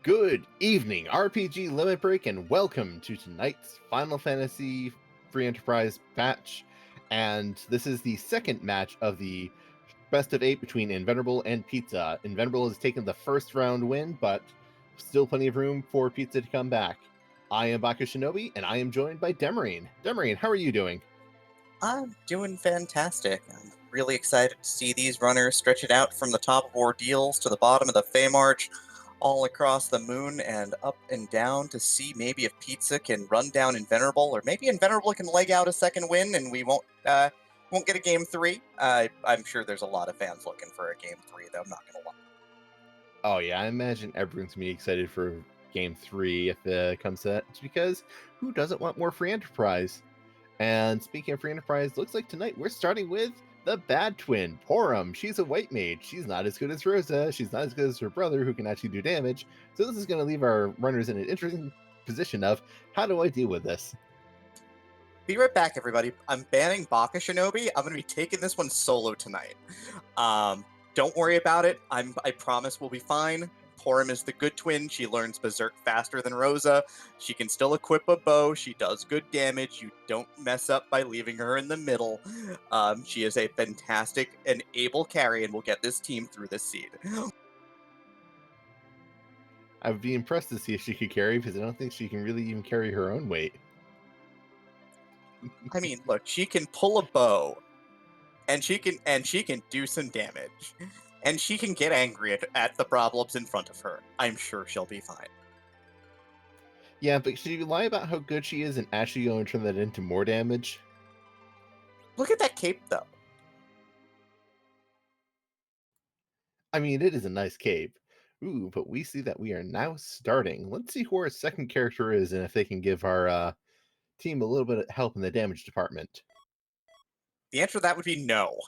Good evening, RPG Limit Break, and welcome to tonight's Final Fantasy Free Enterprise match. And this is the second match of the best of 8 between Invenerable and Pizza. Invenerable has taken the first round win, but still plenty of room for Pizza to come back. I am Baka Shinobi, and I am joined by Demarine. Demarine, how are you doing? I'm doing fantastic. I'm really excited to see these runners stretch it out from the top of Ordeals to the bottom of the Feymarch, all across the moon and up and down to see maybe if Pizza can run down Invenerable, or maybe Invenerable can leg out a second win and we won't get a game 3. I'm sure there's a lot of fans looking for a game 3, though. I'm not gonna lie. Oh yeah, I imagine everyone's gonna be excited for Game 3 if it comes to that, because who doesn't want more free enterprise? And speaking of free enterprise, looks like tonight we're starting with the bad twin, Porum. She's a white mage. She's not as good as Rosa. She's not as good as her brother, who can actually do damage. So this is going to leave our runners in an interesting position of, how do I deal with this? Be right back, everybody. I'm banning Baka Shinobi. I'm gonna be taking this one solo tonight. Don't worry about it. I promise we'll be fine. Porum is the good twin. She learns Berserk faster than Rosa. She can still equip a bow. She does good damage. You don't mess up by leaving her in the middle. She is a fantastic and able carry and will get this team through this seed. I would be impressed to see if she could carry, because I don't think she can really even carry her own weight. I mean, look, she can pull a bow, and she can do some damage. And she can get angry at the problems in front of her. I'm sure she'll be fine. Yeah, but should you lie about how good she is and actually go and turn that into more damage? Look at that cape, though. I mean, it is a nice cape. Ooh, but we see that we are now starting. Let's see who our second character is and if they can give our team a little bit of help in the damage department. The answer to that would be no.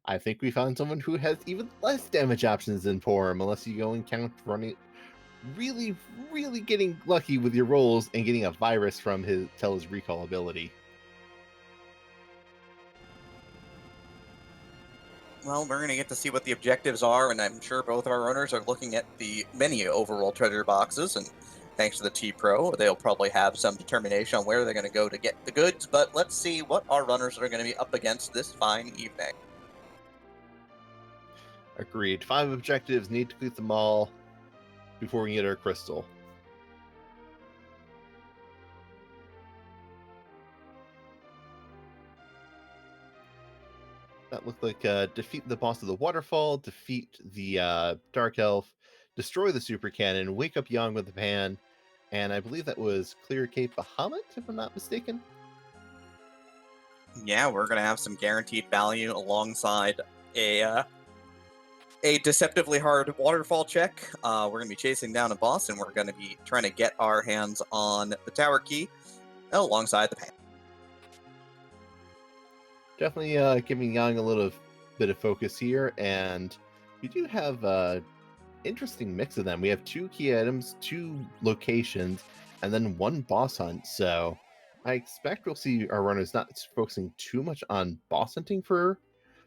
I think we found someone who has even less damage options than Porum, unless you go and count running, really, really getting lucky with your rolls and getting a virus from his recall ability. Well, we're going to get to see what the objectives are, and I'm sure both of our runners are looking at the many overall treasure boxes, and thanks to the T-Pro, they'll probably have some determination on where they're going to go to get the goods, but let's see what our runners are going to be up against this fine evening. Agreed. 5 objectives, need to complete them all before we get our crystal. That looked like defeat the boss of the waterfall, defeat the dark elf, destroy the super cannon, wake up Yang with the pan, and I believe that was clear Cape Bahamut, if I'm not mistaken. Yeah, we're going to have some guaranteed value alongside a deceptively hard waterfall check. We're going to be chasing down a boss, and we're going to be trying to get our hands on the tower key alongside the pan. Definitely giving Yang a little bit of focus here, and we do have an interesting mix of them. We have 2 key items, 2 locations, and then 1 boss hunt, so I expect we'll see our runners not focusing too much on boss hunting for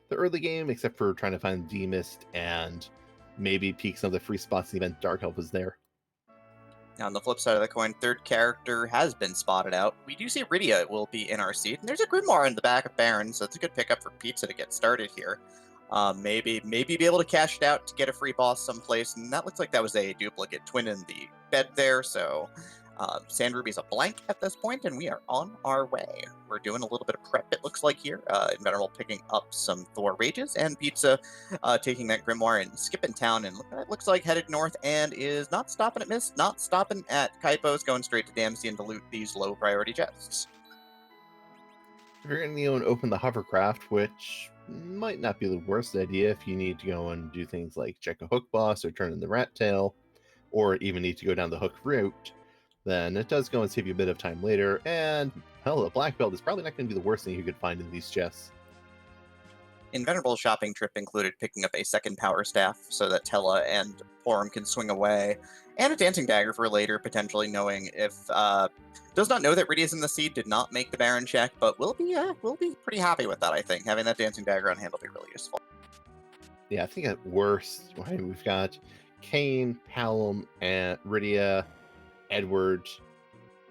the early game, except for trying to find D-Mist and maybe peek some of the free spots in the event Dark Elf is there. Now, on the flip side of the coin, third character has been spotted out. We do see Rydia will be in our seat, and there's a Grimoire in the back of Baron, so it's a good pickup for Pizza to get started here. Maybe be able to cash it out to get a free boss someplace, and that looks like that was a duplicate twin in the bed there, so Sand Ruby's a blank at this point, and we are on our way. We're doing a little bit of prep, it looks like here. Invenerable picking up some Thor Rages, and Pizza taking that Grimoire and skipping town, and it looks like headed north, and is not stopping at Mist, not stopping at Kaipo's, going straight to Damsian to loot these low priority chests. We're going to go and open the hovercraft, which might not be the worst idea if you need to go and do things like check a hook boss or turn in the rat tail, or even need to go down the hook route. Then it does go and save you a bit of time later, and hell, a black belt is probably not going to be the worst thing you could find in these chests. Invenerable's shopping trip included picking up a second power staff so that Tella and Porum can swing away, and a dancing dagger for later, potentially, knowing if does not know that Rydia's in the seed, did not make the Baron check, but we'll be pretty happy with that, I think. Having that dancing dagger on hand will be really useful. Yeah, I think at worst, we've got Kane, Palom, and Rydia, Edward,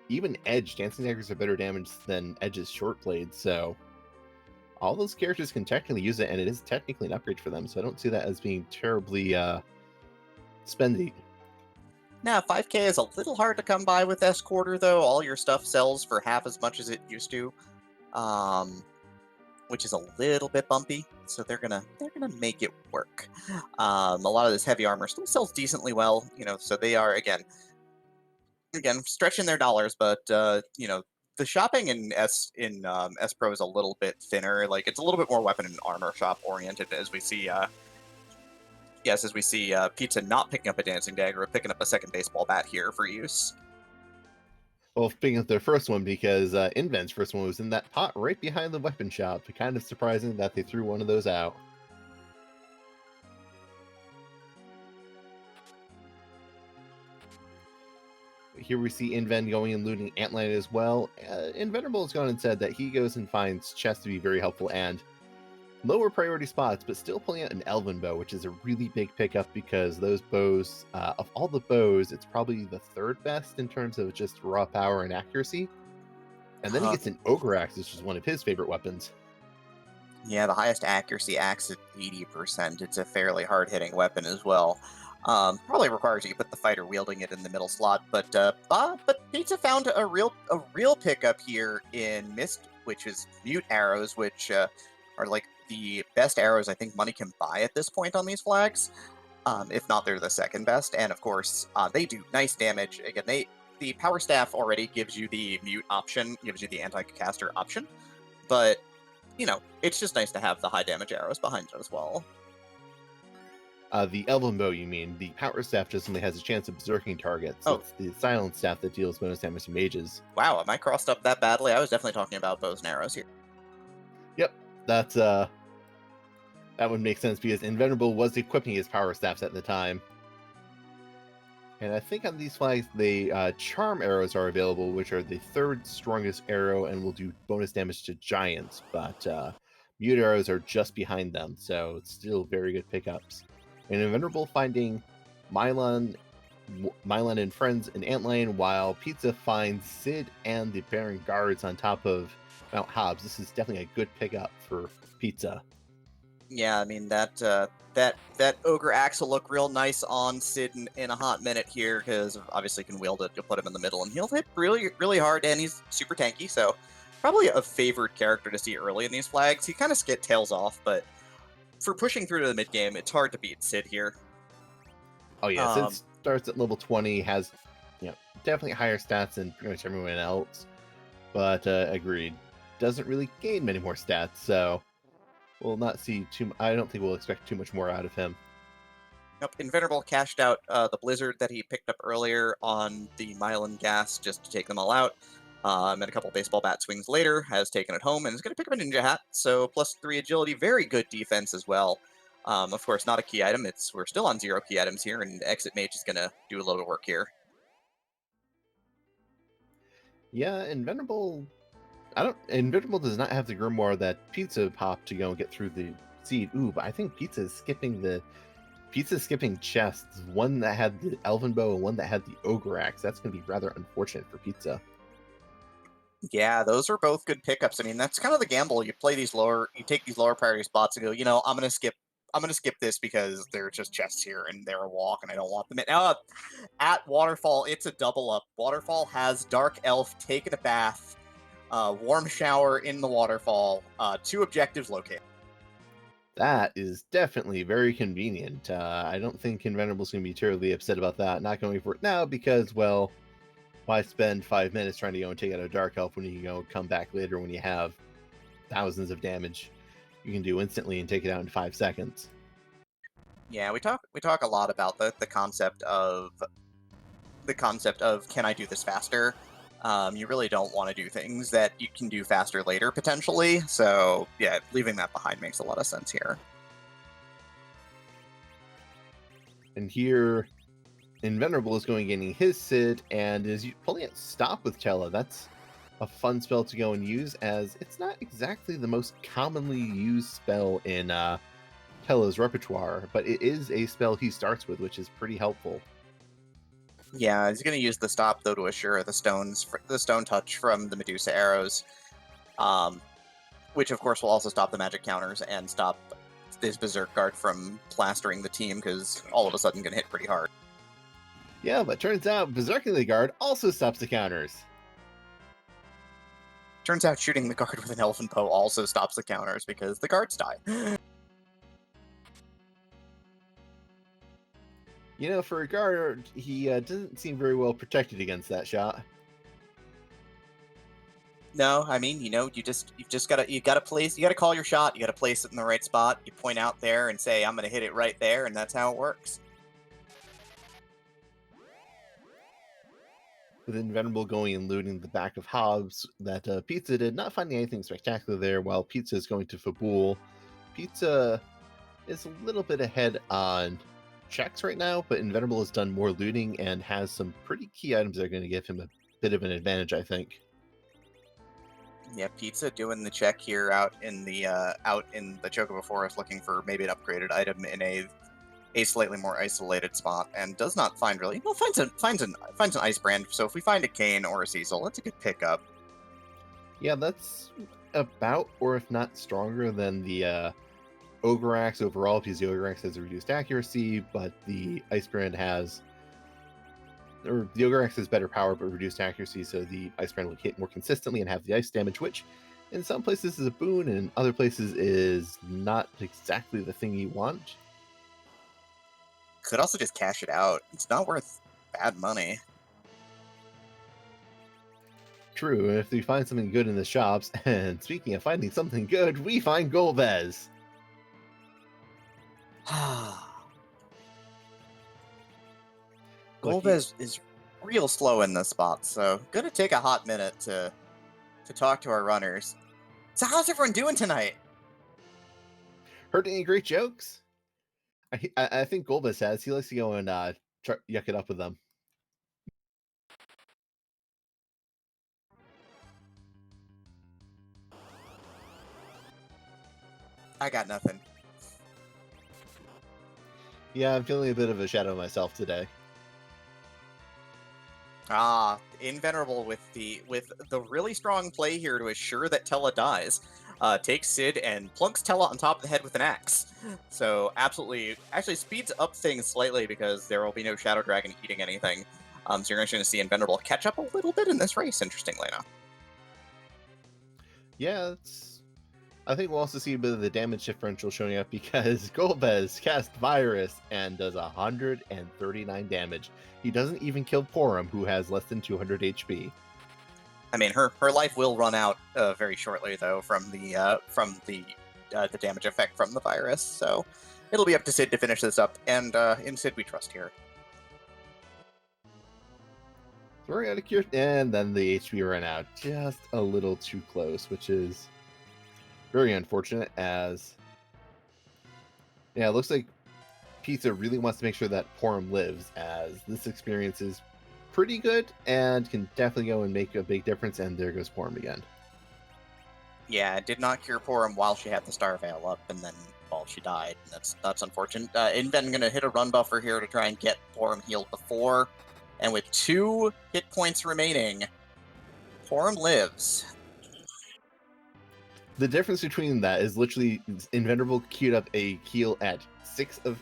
even Edge. Dancing Daggers are better damage than Edge's short blades, so all those characters can technically use it, and it is technically an upgrade for them, so I don't see that as being terribly spendy. Now, 5K is a little hard to come by with S Quarter, though. All your stuff sells for half as much as it used to, which is a little bit bumpy. So they're gonna make it work. A lot of this heavy armor still sells decently well, So they are again stretching their dollars, but the shopping in S Pro is a little bit thinner. Like it's a little bit more weapon and armor shop oriented, as we see. As we see Pizza not picking up a dancing dagger, but picking up a second baseball bat here for use. Well, picking up their first one because Inven's first one was in that pot right behind the weapon shop. Kind of surprising that they threw one of those out. Here we see Inven going and looting Antlion as well. Invenerable has gone and said that he goes and finds chests to be very helpful and lower priority spots, but still pulling out an Elven bow, which is a really big pickup because those bows, of all the bows, it's probably the third best in terms of just raw power and accuracy. And then he gets an Ogre Axe, which is one of his favorite weapons. Yeah, the highest accuracy axe at 80%. It's a fairly hard-hitting weapon as well. Probably requires you to put the fighter wielding it in the middle slot, but Pizza found a real pickup here in Mist, which is mute arrows, which are like the best arrows I think money can buy at this point on these flags. If not, they're the second best, and of course they do nice damage. Again, the power staff already gives you the mute option, gives you the anti-caster option, but it's just nice to have the high damage arrows behind it as well. The Elven Bow, you mean. The Power Staff just only has a chance of berserking targets. Oh. It's the Silent Staff that deals bonus damage to mages. Wow, am I crossed up that badly? I was definitely talking about bows and arrows here. Yep, that's that would make sense because Invenerable was equipping his Power Staffs at the time. And I think on these flags, the Charm Arrows are available, which are the third strongest arrow and will do bonus damage to giants, but Mute Arrows are just behind them, so it's still very good pickups. And Invenerable finding Mylon and friends in Antlion, while Pizza finds Sid and the Baron Guards on top of Mount Hobbs. This is definitely a good pickup for Pizza. Yeah, I mean that Ogre Axe will look real nice on Sid in a hot minute here, because obviously he can wield it. You'll put him in the middle, and he'll hit really, really hard, and he's super tanky, so probably a favored character to see early in these flags. He kind of tails off, but for pushing through to the mid game, it's hard to beat Sid here. Oh yeah, Sid starts at level 20, has definitely higher stats than pretty much everyone else, but agreed, doesn't really gain many more stats, so we'll not see I don't think we'll expect too much more out of him. Nope, Invenerable cashed out the Blizzard that he picked up earlier on the Mylan Gas just to take them all out. And a couple baseball bat swings later, has taken it home and is going to pick up a Ninja Hat. So +3 agility, very good defense as well. Of course, not a key item. We're still on 0 key items here, and Exit Mage is going to do a little bit of work here. Yeah, Invenerable does not have the Grimoire that Pizza popped to go and get through the seed. Ooh, but I think Pizza's skipping chests. One that had the Elven Bow and one that had the Ogre Axe. That's going to be rather unfortunate for Pizza. Yeah, those are both good pickups. I mean, that's kind of the gamble. You take these lower priority spots and go, I'm gonna skip this because there are just chests here and they're a walk and I don't want them. At Waterfall, it's a double up. Waterfall has Dark Elf taking a bath, warm shower in the waterfall, 2 objectives located. That is definitely very convenient. I don't think Invenerable's going to be terribly upset about that. Not going for it now because, well, why spend 5 minutes trying to go and take out a Dark Elf when you can go come back later when you have thousands of damage you can do instantly and take it out in 5 seconds. Yeah, we talk a lot about the concept of can I do this faster? You really don't want to do things that you can do faster later, potentially. So, yeah, leaving that behind makes a lot of sense here. And here, Invenerable is going getting his Sid, and is pulling it Stop with Tella. That's a fun spell to go and use, as it's not exactly the most commonly used spell in Tella's repertoire, but it is a spell he starts with, which is pretty helpful. Yeah, he's going to use the stop though to assure the stone touch from the Medusa arrows, which of course will also stop the magic counters and stop this Berserk Guard from plastering the team because all of a sudden going to hit pretty hard. Yeah, but turns out Berserking the Guard also stops the counters. Turns out shooting the guard with an Elfin Bow also stops the counters because the guards die. You know, for a guard, he doesn't seem very well protected against that shot. No, I mean, you gotta call your shot. You gotta place it in the right spot. You point out there and say, "I'm gonna hit it right there," and that's how it works. With Invenerable going and looting the back of Hobbs, that Pizza did not find anything spectacular there, while Pizza is going to Fabul. Pizza is a little bit ahead on checks right now, but Invenerable has done more looting and has some pretty key items that are going to give him a bit of an advantage, I think. Yeah, Pizza doing the check here out in the Chocobo Forest, looking for maybe an upgraded item in a slightly more isolated spot, and does not find really. Well, finds an Ice Brand. So if we find a Cane or a Cecil, that's a good pickup. Yeah, that's about, or if not stronger than the Ogre Axe overall, because the Ogre Axe has a reduced accuracy, but the Ice Brand has, or the Ogre Axe has better power but reduced accuracy, so the Ice Brand will hit more consistently and have the ice damage, which in some places is a boon, and in other places is not exactly the thing you want. Could also just cash it out. It's not worth bad money. True, if we find something good in the shops, and speaking of finding something good, we find Golbez. Golbez is real slow in this spot, so gonna take a hot minute to talk to our runners. So how's everyone doing tonight? Heard any great jokes? I think Golbez has. He likes to go and yuck it up with them. I got nothing. Yeah, I'm feeling a bit of a shadow myself today. Invenerable with the really strong play here to assure that Tella dies. Takes Sid and plunks Tella on top of the head with an axe. So absolutely, actually speeds up things slightly because there will be no Shadow Dragon eating anything. So you're actually going to see Invenerable catch up a little bit in this race, interestingly enough. Yeah, I think we'll also see a bit of the damage differential showing up because Golbez casts Virus and does 139 damage. He doesn't even kill Porum, who has less than 200 HP. I mean, her life will run out very shortly, though, from the damage effect from the virus. So it'll be up to Sid to finish this up, and in Sid we trust here. Throwing out a cure, and then the HP ran out just a little too close, which is very unfortunate. As yeah, it looks like Pizza really wants to make sure that Porum lives, as this experience is pretty good and can definitely go and make a big difference. And there goes Porum again. Yeah, did not cure Porum while she had the Star Veil up, and then she died. That's unfortunate. Inven gonna hit a run buffer here to try and get Porum healed before, and with 2 hit points remaining, Porum lives. The difference between that is literally Invenerable queued up a heal at 6 of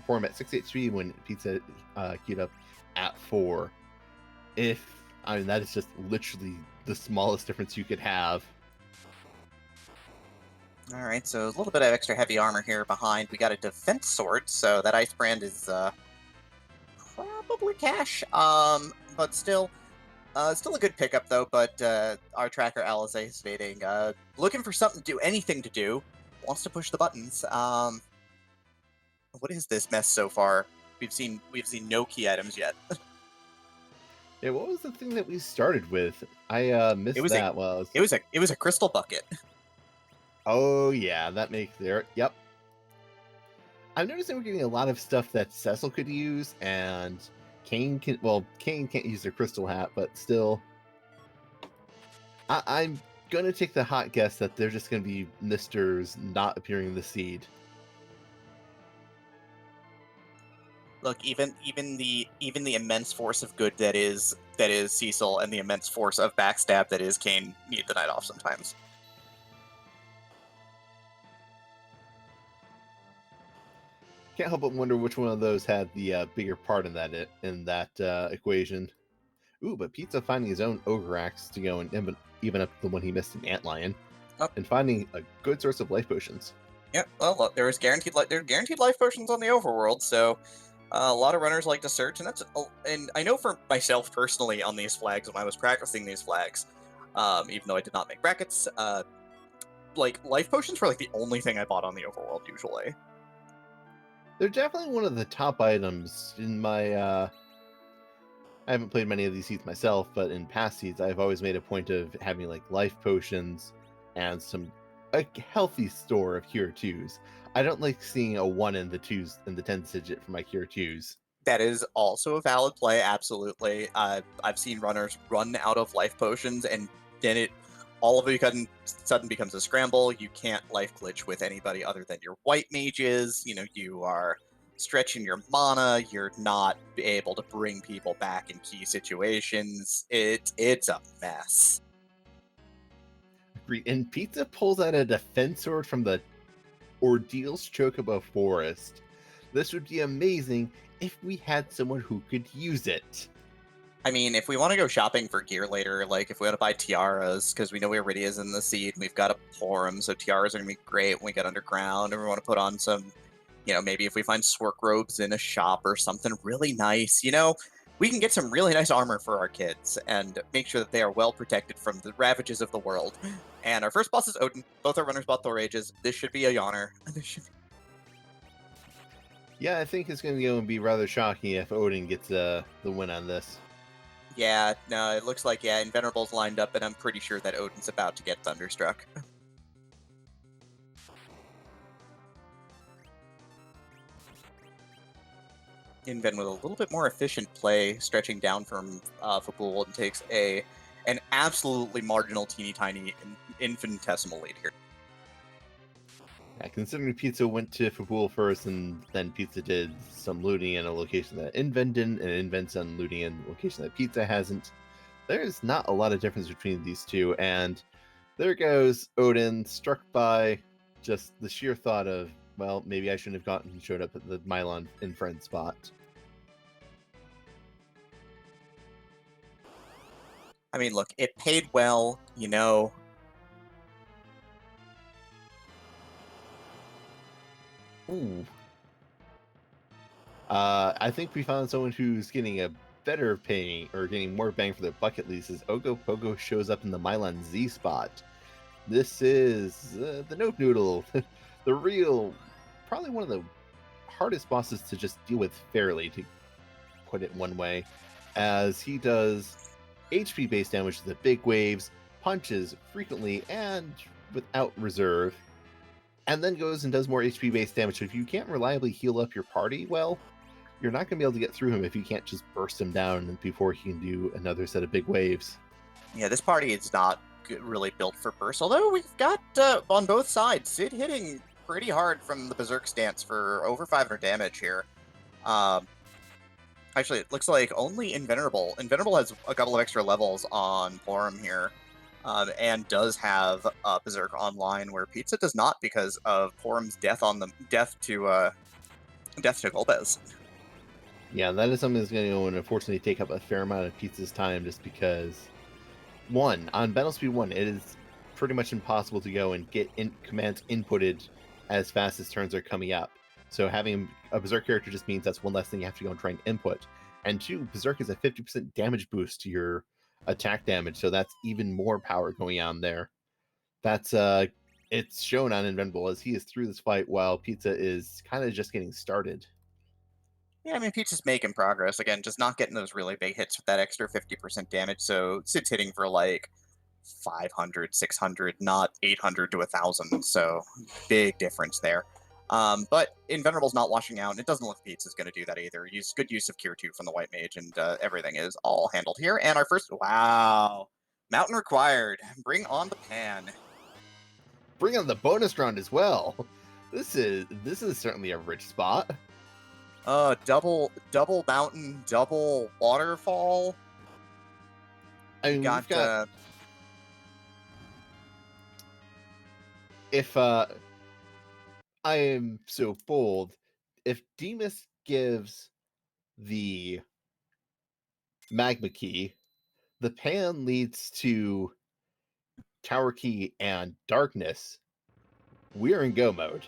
Porum at 6 HP when Pizza queued up at 4. That is just literally the smallest difference you could have. Alright, so a little bit of extra heavy armor here behind. We got a defense sword, so that Ice Brand is probably cash. But still a good pickup though, but our tracker Alize is stating looking for something to do, anything to do. Wants to push the buttons. What is this mess so far? We've seen no key items yet. Yeah, what was the thing that we started with? I missed that. It was a crystal bucket. Oh yeah, that makes there. Yep. I'm noticing we're getting a lot of stuff that Cecil could use, and Kane can. Well, Kane can't use their crystal hat, but still, I'm gonna take the hot guess that they're just gonna be Misters not appearing in the seed. Look, even the immense force of good that is Cecil, and the immense force of backstab that is Kane need the night off sometimes. Can't help but wonder which one of those had the bigger part in that equation. Ooh, but Pizza finding his own Ogre Axe to go and even up the one he missed in Antlion, Oh. and finding a good source of life potions. Yeah, well, look, there's guaranteed life potions on the overworld, so a lot of runners like to search, and I know for myself personally on these flags when I was practicing these flags, even though I did not make brackets, like life potions were like the only thing I bought on the overworld usually. They're definitely one of the top items in my. I haven't played many of these seeds myself, but in past seeds, I've always made a point of having like life potions and a healthy store of cure twos. I don't like seeing a 1 in the 2s in the 10th digit for my cure twos. That is also a valid play, absolutely. I've seen runners run out of life potions, and then all of a sudden becomes a scramble. You can't life glitch with anybody other than your white mages. You are stretching your mana. You're not able to bring people back in key situations. It's a mess. And Pizza pulls out a defense sword from the Ordeal's Chocobo Forest. This would be amazing if we had someone who could use it. I mean, if we want to go shopping for gear later, like if we want to buy tiaras, because we know Iridia's in the seed, we've got a Porum, so tiaras are going to be great when we get underground, and we want to put on some, maybe if we find Swerk robes in a shop or something really nice, we can get some really nice armor for our kids and make sure that they are well protected from the ravages of the world. And our first boss is Odin. Both our runners bought Thor Rages. This should be a yawner. Yeah, I think it's going to go and be rather shocking if Odin gets the win on this. Yeah, no, it looks like, Invenerable's lined up, and I'm pretty sure that Odin's about to get Thunderstruck. Inven with a little bit more efficient play, stretching down from Fabul, and takes an absolutely marginal, teeny tiny, infinitesimal lead here. Yeah, considering Pizza went to Fabul first, and then Pizza did some looting in a location that Inven didn't, and Inven's done looting in a location that Pizza hasn't. There's not a lot of difference between these two, and there goes Odin, struck by just the sheer thought of, well, maybe I shouldn't have showed up at the Mylon in friend spot. I mean, look, it paid well, Ooh. I think we found someone who's getting a better paying, or getting more bang for their buck at least, as Ogo Pogo shows up in the Mylon Z spot. This is the Nope Noodle, the real, probably one of the hardest bosses to just deal with fairly, to put it one way, as he does HP based damage to the big waves, punches frequently and without reserve, and then goes and does more HP based damage. So if you can't reliably heal up your party, well, you're not going to be able to get through him if you can't just burst him down before he can do another set of big waves. Yeah, this party is not really built for burst, although we've got, on both sides, Sid hitting pretty hard from the Berserk stance for over 500 damage here. Actually, it looks like only Invenerable. Invenerable has a couple of extra levels on Porum here, and does have Berserk online, where Pizza does not because of Porum's death to Golbez. Yeah, that is something that's going to go and unfortunately take up a fair amount of Pizza's time, just because, one, on Battle Speed 1, it is pretty much impossible to go and get commands inputted as fast as turns are coming up. So having a Berserk character just means that's one less thing you have to go and try and input. And two, Berserk is a 50% damage boost to your attack damage, so that's even more power going on there. That's it's shown on Invenerable as he is through this fight while Pizza is kind of just getting started. Yeah, I mean, Pizza's making progress. Again, just not getting those really big hits with that extra 50% damage. So Sid's hitting for like 500, 600, not 800 to 1,000. So big difference there. But Invenerable's not washing out, and it doesn't look like Pizza's going to do that either. Good use of Cure 2 from the White Mage, and everything is all handled here. And our first, wow, Mountain required. Bring on the pan. Bring on the bonus round as well. This is certainly a rich spot. Double mountain, double waterfall. I mean, Got we've got if I am so bold, if Demas gives the magma key, the pan leads to tower key and darkness, we're in go mode.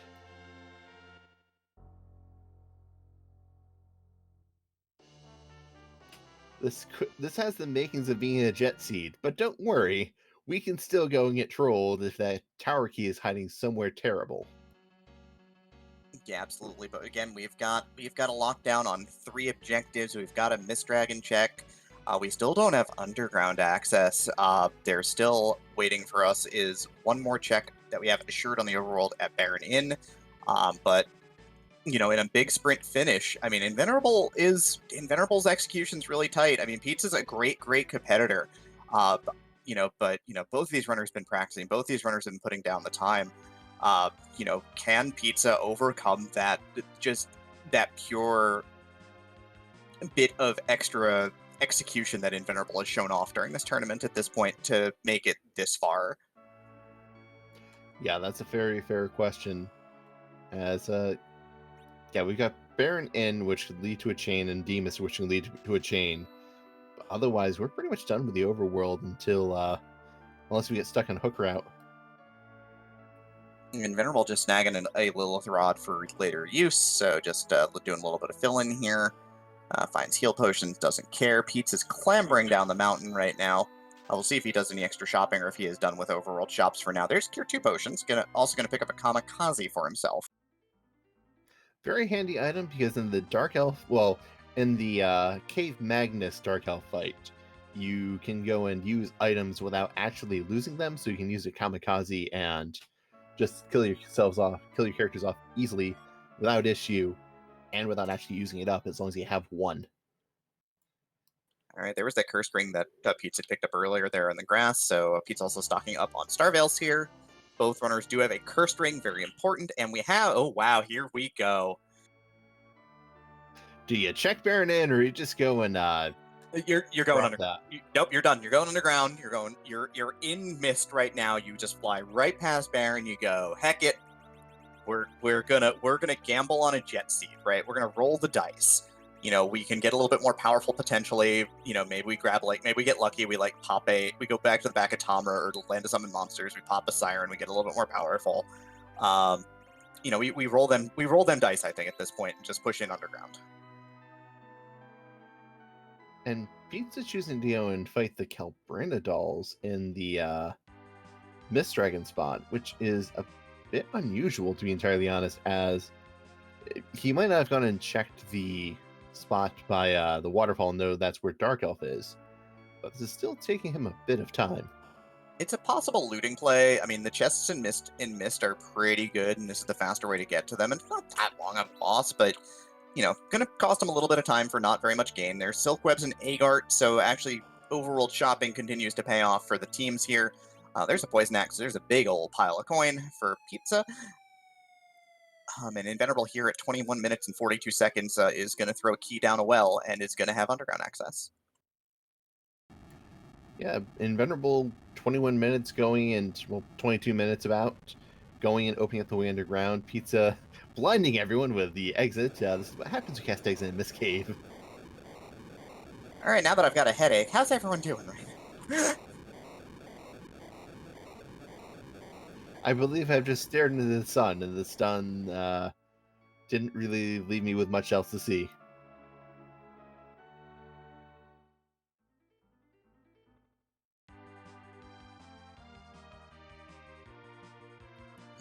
This has the makings of being a jet seed, but don't worry, we can still go and get trolled if that tower key is hiding somewhere terrible. Yeah, absolutely. But again, we've got a lockdown on 3 objectives. We've got a Mist Dragon check. We still don't have underground access. They're still waiting for us. Is one more check that we have assured on the overworld at Baron Inn. But in a big sprint finish, I mean, Invenerable's execution's really tight. I mean, Pizza's a great competitor. But both of these runners have been practicing. Both these runners have been putting down the time. Can Pizza overcome that pure bit of extra execution that Invenerable has shown off during this tournament at this point to make it this far? Yeah, that's a very fair question. As yeah, we've got Baron Inn, which could lead to a chain, and Demas, which can lead to a chain. But otherwise, we're pretty much done with the overworld until unless we get stuck on hook route. Invenerable just snagging a Lilith Rod for later use, so just doing a little bit of fill-in here. Finds heal potions, doesn't care. Pizza's clambering down the mountain right now. We'll see if he does any extra shopping or if he is done with overworld shops for now. There's Cure 2 potions. Also gonna pick up a Kamikaze for himself. Very handy item because in the Dark Elf, well, in the Cave Magnus Dark Elf fight, you can go and use items without actually losing them, so you can use a Kamikaze and just kill your characters off easily without issue and without actually using it up, as long as you have one. All right, there was that curse ring that Pizza picked up earlier there in the grass, so Pizza also stocking up on Starveils here. Both runners do have a cursed ring, very important, and we have, oh wow, here we go. Do you check Baron in, or you just go and You're going drop under. that? Nope, you're done. You're going underground. You're in mist right now. You just fly right past Baron. You go, heck it. We're gonna gamble on a jet seed, right? We're gonna roll the dice. We can get a little bit more powerful potentially. Maybe we grab maybe we get lucky. We we go back to the back of Tomra or land of summon monsters. We pop a siren. We get a little bit more powerful. We roll them dice. I think at this point and just push in underground. And Pizza choosing to go and fight the Calbrina dolls in the Mist Dragon spot, which is a bit unusual, to be entirely honest, as he might not have gone and checked the spot by the waterfall and know that's where Dark Elf is, but this is still taking him a bit of time. It's a possible looting play. I mean, the chests in Mist are pretty good, and this is the faster way to get to them. And it's not that long of a loss, but gonna cost him a little bit of time for not very much gain. There's Silk Webs and Agart, so actually overworld shopping continues to pay off for the teams here. There's a Poison Axe, there's a big old pile of coin for Pizza. And Invenerable here at 21 minutes and 42 seconds is going to throw a key down a well and is going to have underground access. Yeah, Invenerable 21 minutes going and, well, 22 minutes about going and opening up the way underground. Pizza blinding everyone with the exit. This is what happens when you cast exit in this cave. All right, now that I've got a headache, how's everyone doing right now? I believe I've just stared into the sun, and the sun didn't really leave me with much else to see.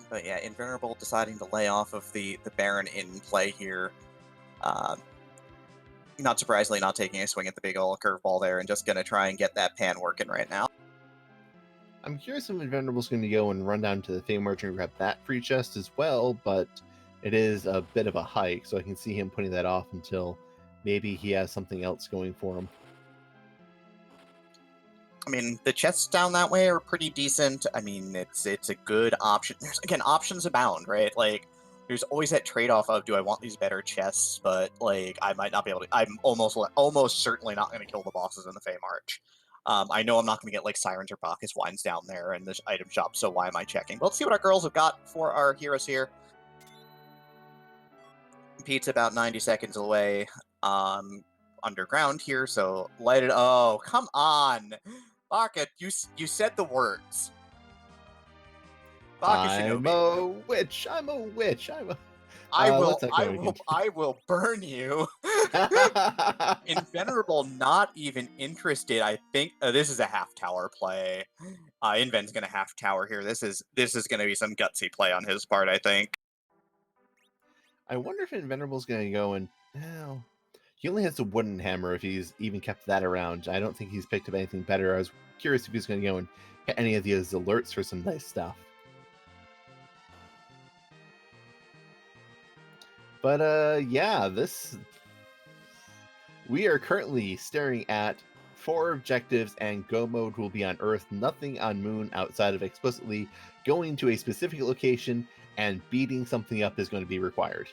But yeah, Invenerable deciding to lay off of the Baron in play here. Not surprisingly, not taking a swing at the big old curveball there and just going to try and get that pan working right now. I'm curious if Invenerable's going to go and run down to the Fame Merchant and grab that free chest as well, but it is a bit of a hike, so I can see him putting that off until maybe he has something else going for him. I mean, the chests down that way are pretty decent. I mean, it's a good option. There's, again, options abound, right? Like, there's always that trade-off of, do I want these better chests, but like I might not be able to. I'm almost certainly not going to kill the bosses in the Fey March. I know I'm not going to get like Sirens or Bacchus wines down there in this item shop, so why am I checking? But let's see what our girls have got for our heroes here. Pete's about 90 seconds away. Underground here, so light it. Oh, come on, Bacchus! You said the words. Bacchus I'm Shinobi. a witch. I'm a witch. I will, Let's not I go will, again. I will burn you. Invenerable, not even interested. I think this is a half tower play. Inven's gonna half tower here. This is gonna be some gutsy play on his part, I think. I wonder if Invenerable's going to go and. Well, he only has a wooden hammer if he's even kept that around. I don't think he's picked up anything better. I was curious if he's going to go and get any of these alerts for some nice stuff. But yeah, we are currently staring at 4 objectives, and go mode will be on Earth, nothing on Moon outside of explicitly going to a specific location and beating something up is going to be required.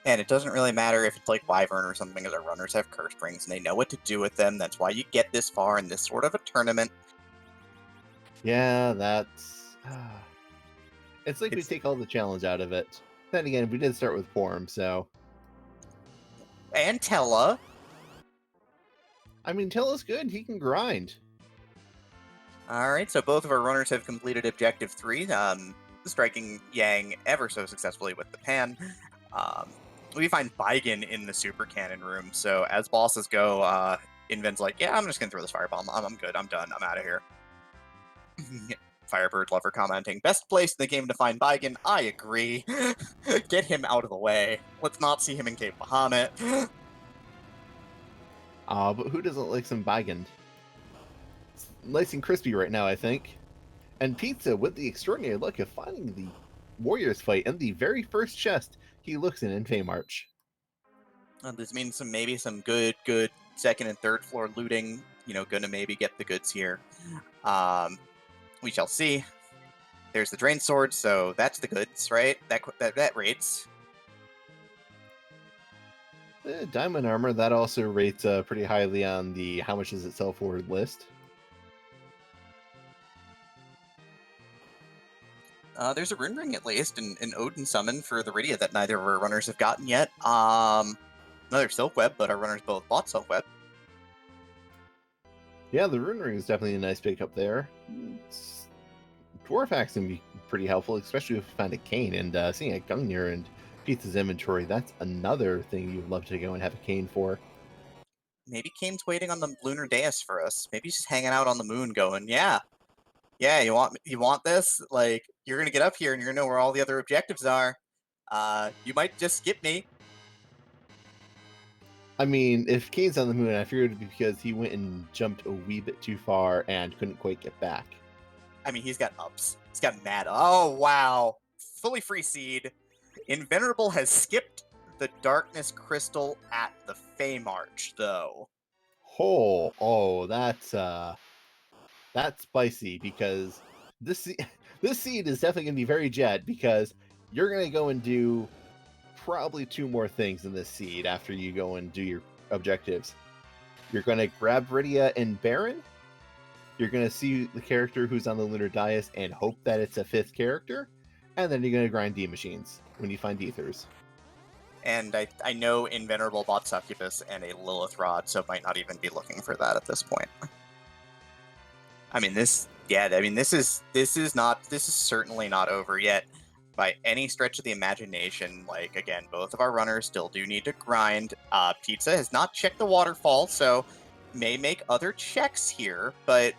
And it doesn't really matter if it's like Wyvern or something, because our runners have curse rings and they know what to do with them. That's why you get this far in this sort of a tournament. Yeah, that's. It's like we take all the challenge out of it. Then again, we did start with Form, so. And Tella. I mean, Tella's good. He can grind. Alright, so both of our runners have completed Objective 3, striking Yang ever so successfully with the pan. We find Baigen in the Super Cannon room, so as bosses go, Inven's like, yeah, I'm just gonna throw this firebomb. I'm good, I'm done, I'm out of here. Firebird Lover commenting, best place in the game to find Baigen, I agree. Get him out of the way. Let's not see him in Cape Bahamut. But who doesn't like some Baigen? It's nice and crispy right now, I think. And Pizza, with the extraordinary luck of finding the Warriors fight in the very first chest he looks in Fey March. This means maybe some good second and third floor looting. Gonna maybe get the goods here. We shall see. There's the Drain Sword, so that's the goods, right? That rates. Diamond Armor, that also rates pretty highly on the how much does it sell for list. There's a Rune Ring at least, and an Odin Summon for the Rydia that neither of our runners have gotten yet. Another Silk Web, but our runners both bought Silk Web. Yeah, the Rune Ring is definitely a nice pickup there. Dwarf Axe can be pretty helpful, especially if you find a cane, and seeing a Gungnir and Pizza's inventory, that's another thing you'd love to go and have a cane for. Maybe Kane's waiting on the lunar dais for us. Maybe he's just hanging out on the moon going, yeah, you want this? Like, you're gonna get up here and you're gonna know where all the other objectives are. You might just skip me. I mean, if Kane's on the moon, I figured it'd be because he went and jumped a wee bit too far and couldn't quite get back. I mean, he's got ups. He's got mad. Oh, wow. Fully free seed. Invenerable has skipped the Darkness Crystal at the Fey March, though. Oh, that's spicy, because this seed is definitely going to be very jet, because you're going to go and do probably 2 more things in this seed after you go and do your objectives. You're going to grab Rydia and Baron. You're going to see the character who's on the lunar dais and hope that it's a 5th character, and then you're going to grind D-Machines when you find Ethers. And I know Invenerable bought Succubus and a Lilith Rod, so might not even be looking for that at this point. I mean, this is certainly not over yet by any stretch of the imagination. Like, again, both of our runners still do need to grind. Pizza has not checked the waterfall, so may make other checks here, but,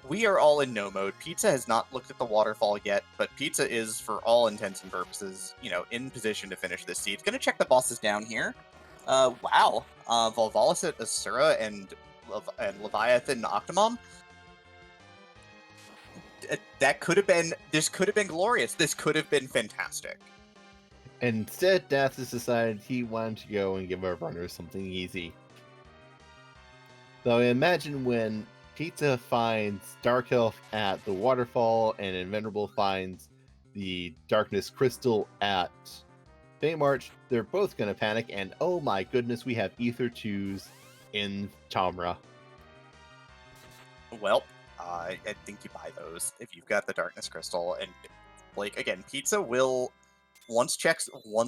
we are all in no mode. Pizza has not looked at the waterfall yet, but Pizza is, for all intents and purposes, in position to finish this seed. It's going to check the bosses down here. Wow. Volvalis, Asura, and Leviathan Octomom. This could have been glorious. This could have been fantastic. Instead, Death has decided he wanted to go and give our runners something easy. So imagine when Pizza finds Dark Elf at the waterfall and Invenerable finds the Darkness Crystal at Feymarch, they're both going to panic, and oh my goodness, we have Ether 2s in Tamra. Well, I think you buy those if you've got the Darkness Crystal, and like again, Pizza will once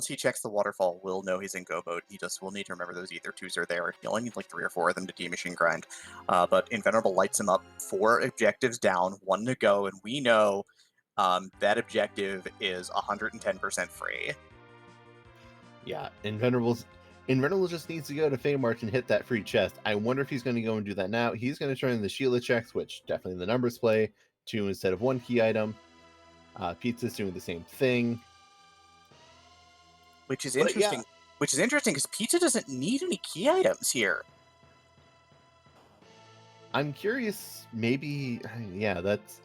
he checks the waterfall, will know he's in go mode. He just will need to remember those Ether 2s are there. You only need like 3 or 4 of them to D-Machine grind. But Invenerable lights him up, 4 objectives down, 1 to go, and we know that objective is 110% free. Yeah, Invenerable just needs to go to Feymarch and hit that free chest. I wonder if he's going to go and do that now. He's going to turn in the Sheila checks, which definitely the numbers play, 2 instead of 1 key item. Pizza's doing the same thing. Which is interesting. Which is interesting because Pizza doesn't need any key items here. I'm curious, maybe, yeah, that's...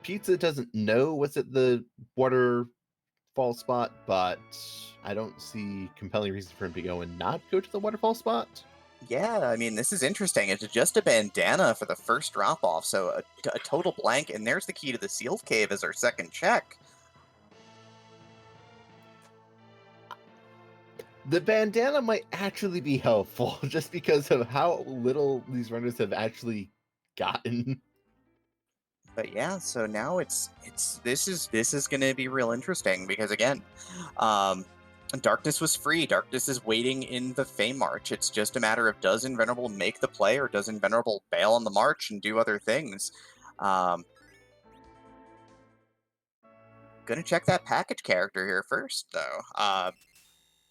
Pizza doesn't know what's at the waterfall spot, but I don't see compelling reason for him to go and not go to the waterfall spot. Yeah, I mean, this is interesting. It's just a bandana for the first drop-off, so a total blank, and there's the key to the sealed cave as our second check. The bandana might actually be helpful, just because of how little these runners have actually gotten. But yeah, so now this is going to be real interesting because again, Darkness was free. Darkness is waiting in the Feymarch. It's just a matter of does Invenerable make the play or does Invenerable bail on the march and do other things. Gonna check that package character here first though.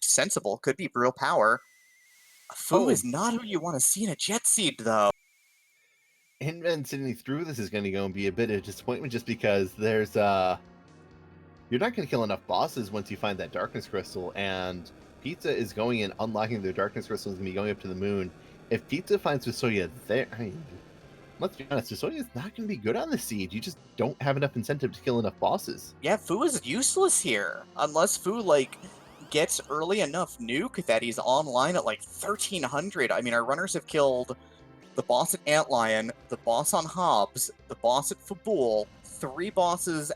Sensible could be Brutal Power. Fu is not who you want to see in a Jet Seed though. Inven sitting through this is going to go and be a bit of disappointment just because there's you're not going to kill enough bosses once you find that Darkness Crystal, and Pizza is going and unlocking their Darkness Crystal is going to be going up to the moon. If Pizza finds Fusoya there, I mean, let's be honest, Fusoya is not going to be good on the Siege. You just don't have enough incentive to kill enough bosses. Yeah, Fu is useless here unless Fu like gets early enough nuke that he's online at like 1300. I mean, our runners have killed the boss at Antlion, the boss on Hobbs, the boss at Fabul, 3 bosses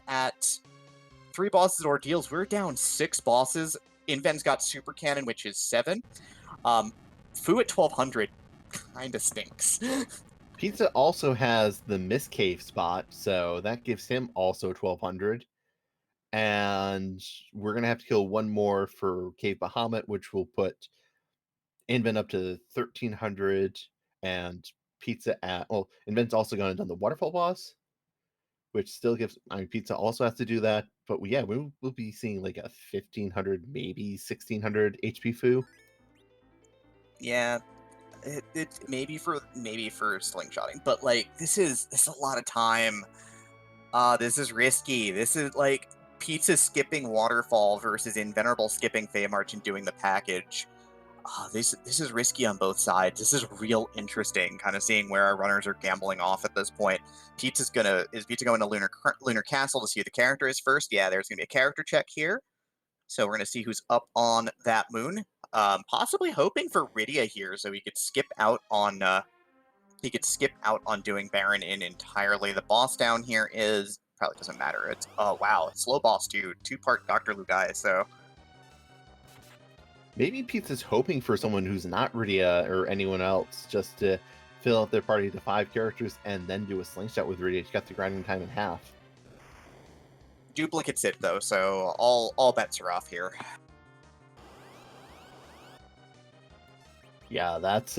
ordeals. We're down 6 bosses. Inven's got Super Cannon, which is 7. Fu at 1200 kind of stinks. Pizza also has the Mist Cave spot, so that gives him also 1200. And we're going to have to kill 1 more for Cave Bahamut, which will put Inven up to 1300 and Pizza at... Well, Inven's also going to done the Waterfall boss, which still gives... I mean, Pizza also has to do that. But yeah, we'll be seeing like a 1500, maybe 1600 HP Fu. Yeah, it maybe for slingshotting, but like this is a lot of time. This is risky. This is like Pizza skipping Waterfall versus Invenerable skipping Feymarch and doing the package. This is risky on both sides. This is real interesting, kind of seeing where our runners are gambling off at this point. Is Pizza going to Lunar Castle to see who the character is first? Yeah, there's going to be a character check here. So we're going to see who's up on that moon. Possibly hoping for Rydia here, so he could skip out on doing Baron in entirely. The boss down here is probably doesn't matter. It's wow, slow boss too, 2-part Dr. Lugai. So maybe Pizza's hoping for someone who's not Rydia or anyone else, just to fill out their party to 5 characters and then do a slingshot with Rydia. He's got the grinding time in half. Duplicates it though, so all bets are off here. Yeah, that's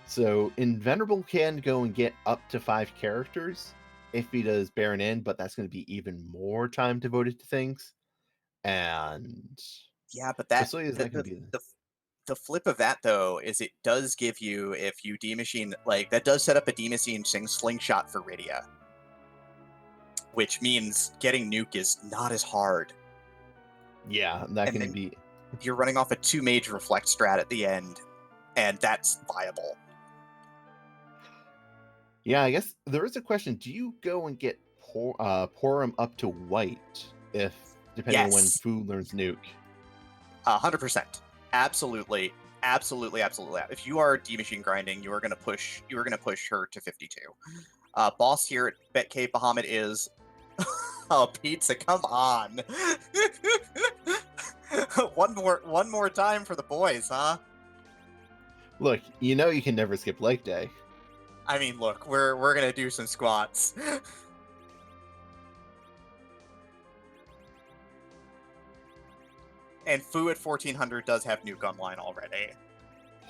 so Invenerable can go and get up to 5 characters if he does Baron in, but that's going to be even more time devoted to things. And yeah, but that is not going to be the flip of that though is it does give you, if you D-Machine, like that does set up a D-Machine slingshot for Rydia, which means getting nuke is not as hard. Yeah, that can be... You're running off a 2 mage reflect strat at the end, and that's viable. Yeah, I guess there is a question. Do you go and get Porum up to white depending on when Fu learns nuke? 100%. Absolutely. If you are D-Machine grinding, you are going to push her to 52. Boss here at Bet Cave Bahamut is... Oh, pizza, come on! one more time for the boys, huh? Look, you know you can never skip leg day. I mean, look, we're gonna do some squats. And Fu at 1400 does have nuke online already.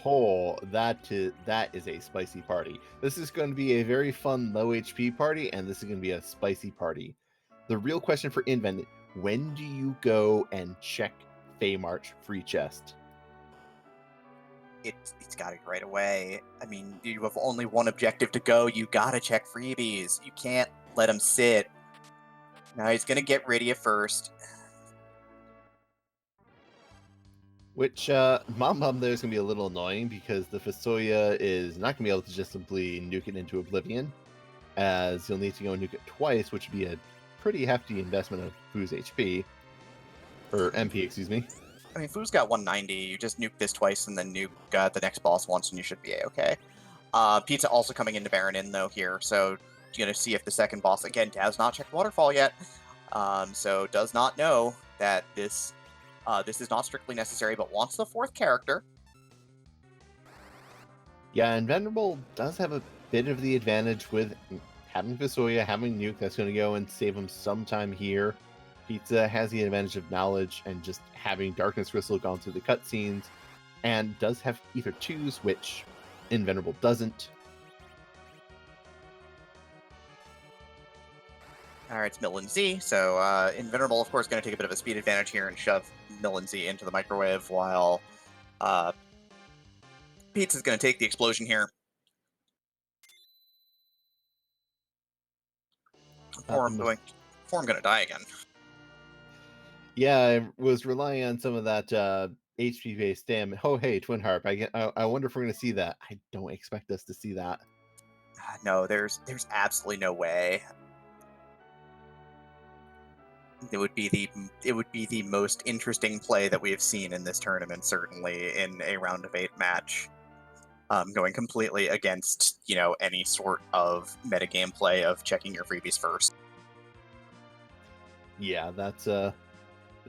Oh, that is a spicy party. This is going to be a very fun low HP party, and this is going to be a spicy party. The real question for Inven, when do you go and check Feymarch free chest? It's got to be right away. I mean, you have only one objective to go. You gotta check freebies. You can't let him sit. Now he's gonna get Rydia first. Which, Mom there is going to be a little annoying because the Fusoya is not going to be able to just simply nuke it into oblivion, as you'll need to go and nuke it twice, which would be a pretty hefty investment of Fu's HP. Or MP, excuse me. I mean, Fu's got 190. You just nuke this twice and then nuke the next boss once and you should be A-okay. Pizza also coming into Baron in, though, here, so you're going to see if the second boss, again, has not checked Waterfall yet, so does not know that this is not strictly necessary, but wants the fourth character. Yeah, Invenerable does have a bit of the advantage with having Fusoya, having nuke, that's going to go and save him some time here. Pizza has the advantage of knowledge and just having Darkness Crystal gone through the cutscenes, and does have Ether 2s, which Invenerable doesn't. Alright, it's Mill and Z, so Invenerable, of course, going to take a bit of a speed advantage here and shove Mill and Z into the microwave, while Pizza's going to take the explosion here. Or I'm going to die again. Yeah, I was relying on some of that HP-based stamina. Oh, hey, Twin Harp. I wonder if we're going to see that. I don't expect us to see that. No, there's absolutely no way. It would be the most interesting play that we have seen in this tournament, certainly in a round of 8 match. Going completely against, any sort of metagame play of checking your freebies first. Yeah, it's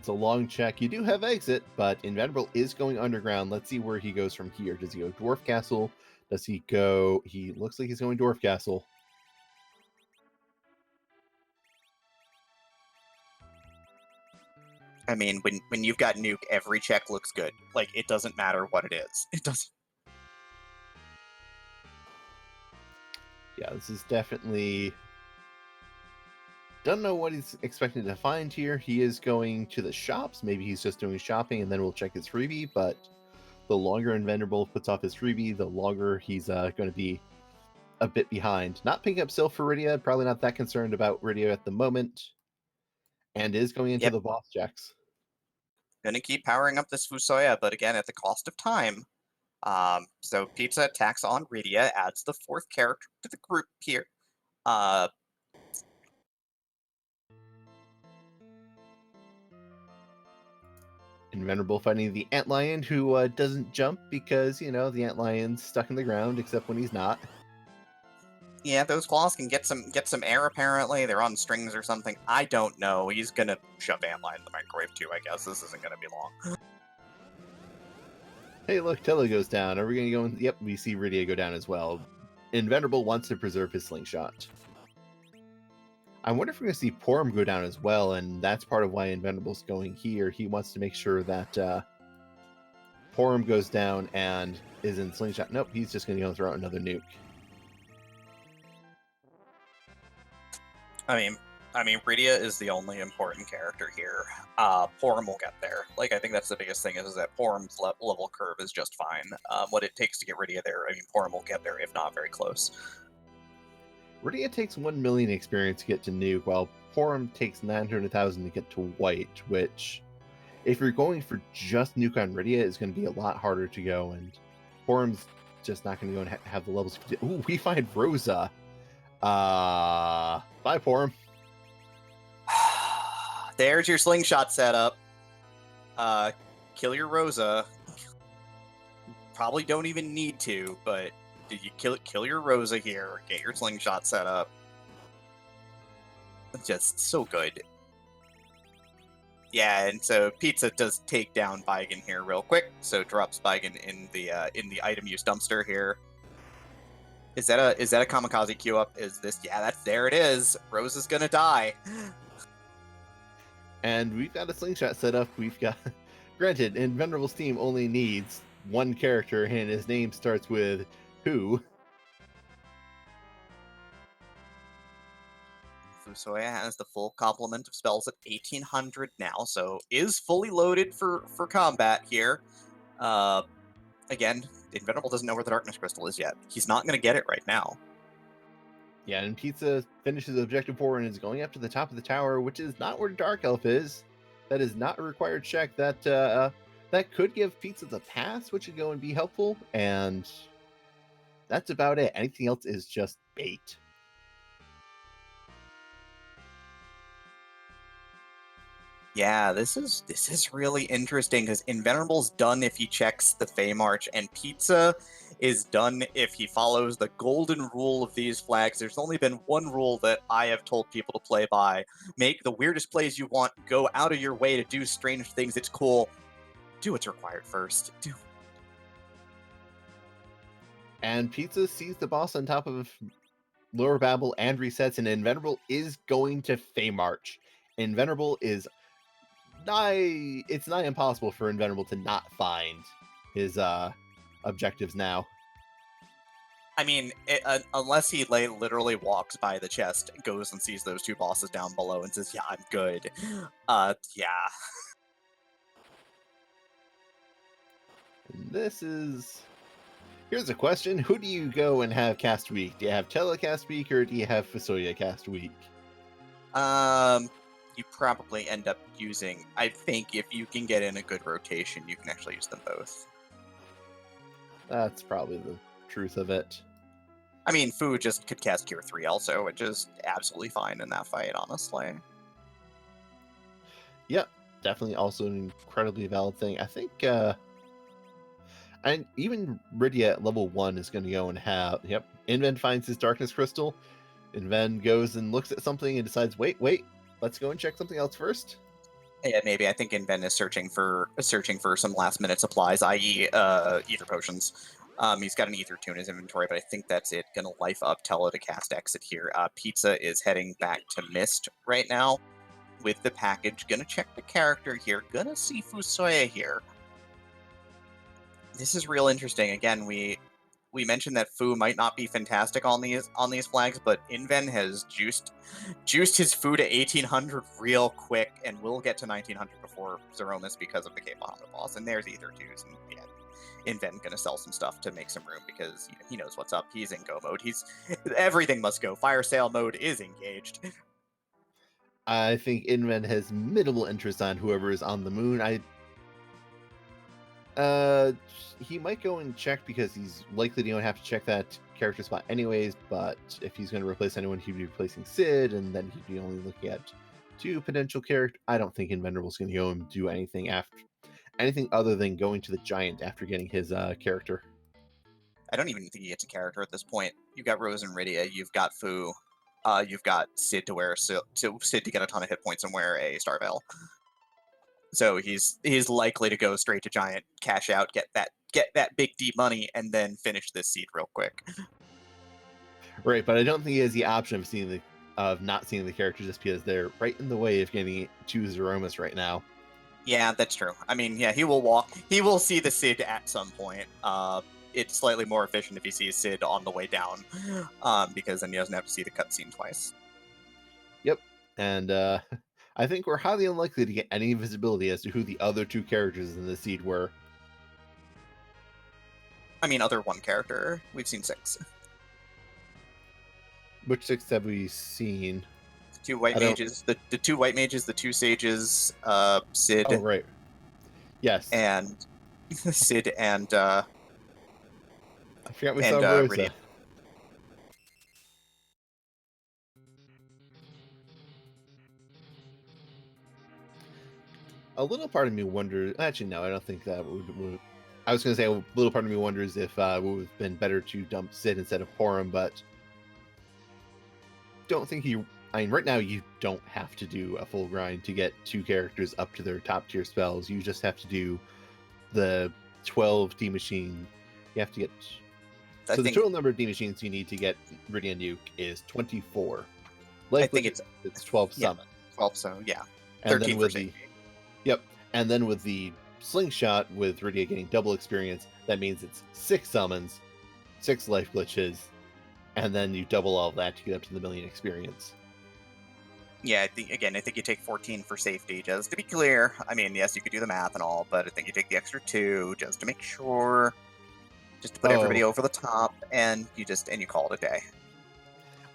a long check. You do have exit, but Invenerable is going underground. Let's see where he goes from here. Does he go Dwarf Castle? Does he go... He looks like he's going Dwarf Castle. I mean, when you've got nuke, every check looks good. Like, it doesn't matter what it is. It doesn't. Yeah, this is definitely... Don't know what he's expecting to find here. He is going to the shops. Maybe he's just doing shopping and then we'll check his freebie, but the longer Invenerable puts off his freebie, the longer he's going to be a bit behind. Not picking up Sylph for Rydia, probably not that concerned about Rydia at the moment, and is going into the boss checks. Gonna keep powering up this Fusoya, but again, at the cost of time. So Pizza attacks on Rydia, adds the fourth character to the group here. Invenerable fighting the Antlion, who doesn't jump because, the Antlion's stuck in the ground, except when he's not. Yeah, those claws can get some air, apparently. They're on strings or something. I don't know. He's gonna shove Antlion in the microwave, too, I guess. This isn't gonna be long. Hey, look, Tele goes down. Are we gonna go in? Yep, we see Rydia go down as well. Invenerable wants to preserve his slingshot. I wonder if we're going to see Porum go down as well, and that's part of why Invenerable's going here. He wants to make sure that Porum goes down and is in slingshot. Nope, he's just going to go throw out another nuke. I mean, Rydia is the only important character here. Porum will get there. Like, I think that's the biggest thing is that Porum's level curve is just fine. What it takes to get Rydia there, I mean, Porum will get there, if not very close. Rydia takes 1 million experience to get to nuke, while Porum takes 900,000 to get to white, which, if you're going for just nuke on Rydia, is going to be a lot harder to go, and Porum's just not going to go and have the levels. Ooh, we find Rosa. Bye, Porum. There's your slingshot setup. Kill your Rosa. Probably don't even need to, but Did you kill your Rosa here? Get your slingshot set up. Just so good. Yeah, and so Pizza does take down Baigen here real quick. So drops Baigen in the item use dumpster here. Is that a kamikaze queue up? Is this? Yeah, that's there. It is. Rose is gonna die. And we've got a slingshot set up. We've got, granted, Invenerable's team only needs one character, and his name starts with who. Fusoya has the full complement of spells at 1800 now, so is fully loaded for combat here. Again, Invenerable doesn't know where the Darkness Crystal is yet. He's not going to get it right now. Yeah, and Pizza finishes objective 4 and is going up to the top of the tower, which is not where Dark Elf is. That is not a required check. That could give Pizza the pass, which would go and be helpful, and that's about it. Anything else is just bait. Yeah, this is really interesting because Invenerable's done if he checks the Fey March, and Pizza is done if he follows the golden rule of these flags. There's only been one rule that I have told people to play by. Make the weirdest plays you want, go out of your way to do strange things. It's cool. Do what's required first. And Pizza sees the boss on top of Lower Babel and resets, and Invenerable is going to Fey March. Invenerable is it's not impossible for Invenerable to not find his objectives now. I mean, unless he literally walks by the chest, goes and sees those two bosses down below and says, yeah, I'm good. Yeah. And here's a question. Who do you go and have cast week? Do you have Telecast week or do you have Fusoya cast week? You probably end up using, I think if you can get in a good rotation, you can actually use them both. That's probably the truth of it. I mean, Fu just could cast Cure 3 also, which is absolutely fine in that fight, honestly. Yep, definitely also an incredibly valid thing. I think, and even Rydia at level 1 is going to go and have, yep, Inven finds his Darkness Crystal. Inven goes and looks at something and decides, wait, let's go and check something else first. Yeah, maybe. I think Inven is searching for some last minute supplies, i.e., ether potions. He's got an ether tune in his inventory, but I think that's it. Gonna life up Tele to cast exit here. Pizza is heading back to Mist right now with the package. Gonna check the character here. Gonna see Fusoya here. This is real interesting. Again, we mentioned that Fu might not be fantastic on these flags, but Inven has juiced his Fu to 1800 real quick, and we'll get to 1900 before Zeromus because of the Cape Bahamut boss. And there's Ether 2s, and yeah, Inven gonna sell some stuff to make some room because he knows what's up. He's in go mode. Everything must go. Fire sale mode is engaged. I think Inven has minimal interest on whoever is on the moon. He might go and check because he's likely to have to check that character spot anyways, but if he's going to replace anyone, he'd be replacing Sid, and then he'd be only looking at 2 potential characters. I don't think Invenerable's going to go and do anything other than going to the Giant after getting his character. I don't even think he gets a character at this point. You've got Rose and Rydia, you've got Fu, you've got Sid Sid to get a ton of hit points and wear a Star Veil. So he's likely to go straight to Giant, cash out, get that big deep money, and then finish this seed real quick. Right, but I don't think he has the option of not seeing the character just because they're right in the way of getting to Zeromus right now. Yeah, that's true. I mean, yeah, he will see the Sid at some point. It's slightly more efficient if he sees Sid on the way down, because then he doesn't have to see the cutscene twice. Yep, and I think we're highly unlikely to get any visibility as to who the other 2 characters in the seed were. I mean, other one character. We've seen 6. Which 6 have we seen? 2 white mages. The 2 white mages, the 2 sages, Sid. Oh, right. Yes. And Sid and I forgot we saw Rosa. Rydia. A little part of me wonders. Actually, no, I don't think that would. I was going to say, a little part of me wonders if it would have been better to dump Sid instead of Porum, but don't think you. I mean, right now you don't have to do a full grind to get 2 characters up to their top tier spells. You just have to do the 12 D machine. You have to get. So the total number of D machines you need to get Rydia Nuke is 24. I think it's 12 summon. 12, so yeah. And 13 then with the and then with the slingshot with Rydia getting double experience, that means it's 6 summons, 6 life glitches, and then you double all of that to get up to the million experience. Yeah, I think you take 14 for safety, just to be clear. I mean, yes, you could do the math and all, but I think you take the extra 2 just to make sure, just to put everybody over the top, and you call it a day.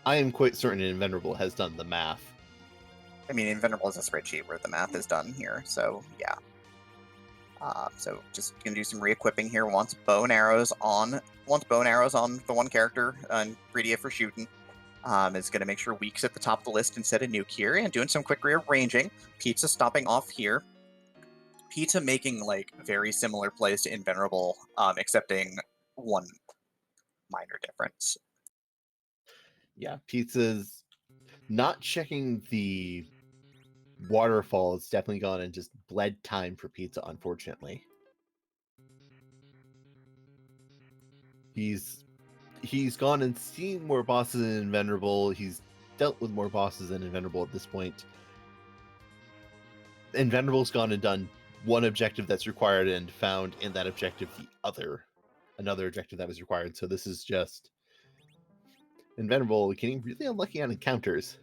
I am quite certain Invenerable has done the math. I mean, Invenerable is a spreadsheet where the math is done here, so yeah. So just gonna do some re-equipping here. Once bow and arrows on the one character, and Rydia for shooting. Is going to make sure Week's at the top of the list instead of Nuke here, and doing some quick rearranging. Pizza stopping off here. Pizza making like very similar plays to Invenerable, excepting one minor difference. Yeah, Pizza's not checking the waterfall. It's definitely gone and just bled time for Pizza, unfortunately. He's gone and seen more bosses than Invenerable. He's dealt with more bosses than Invenerable at this point. Invenerable's gone and done one objective that's required and found in that objective another objective that was required. So this is just Invenerable getting really unlucky on encounters.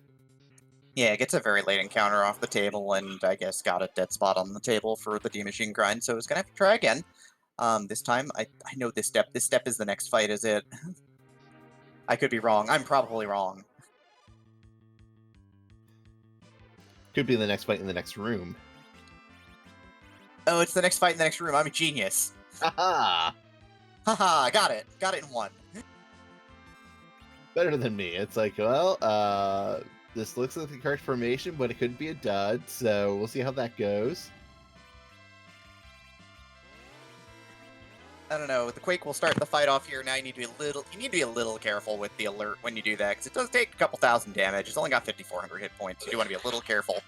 Yeah, it gets a very late encounter off the table, and I guess got a dead spot on the table for the D-Machine grind, so it's gonna have to try again. This time, I know this step. This step is the next fight, is it? I could be wrong. I'm probably wrong. Could be the next fight in the next room. Oh, it's the next fight in the next room. I'm a genius. Haha! Haha, got it. Got it in one. Better than me. It's like, well, this looks like the correct formation, but it could be a dud, so we'll see how that goes. I don't know. The Quake will start the fight off here. Now you need to be a little careful with the alert when you do that, because it does take a couple thousand damage. It's only got 5,400 hit points. You do want to be a little careful.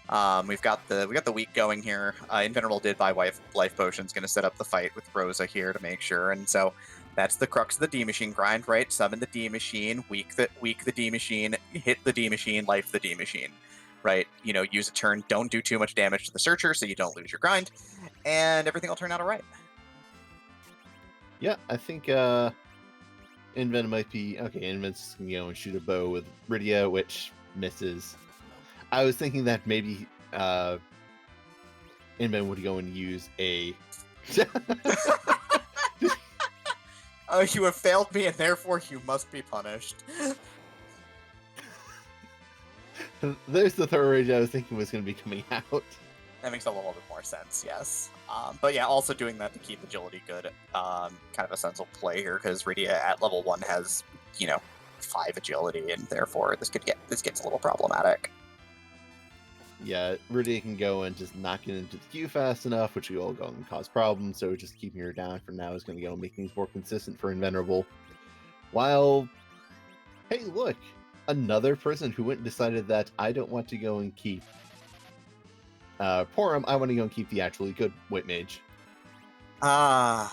We got the weak going here. Invenerable did buy life potions. Going to set up the fight with Rosa here to make sure, and so that's the crux of the D-Machine grind, right? Summon the D-Machine, weak the D-Machine, hit the D-Machine, life the D-Machine, right? You know, use a turn. Don't do too much damage to the Searcher so you don't lose your grind, and everything will turn out all right. Yeah, I think Inven might be... Okay, Inven's going to go and shoot a bow with Rydia, which misses. I was thinking that maybe Inven would go and use a... Oh, you have failed me, and therefore you must be punished. There's the third rage I was thinking was going to be coming out. That makes a little bit more sense, yes. But yeah, also doing that to keep agility good, kind of a sensible play here, because Rydia at level 1 has, 5 agility, and therefore this gets a little problematic. Yeah, Rydia can go and just not get into the queue fast enough, which will go and cause problems, so just keeping her down for now is going to go and make things more consistent for Invenerable. While, hey look, another person who went and decided that I don't want to go and keep Porum, I want to go and keep the actually good White Mage. Alright,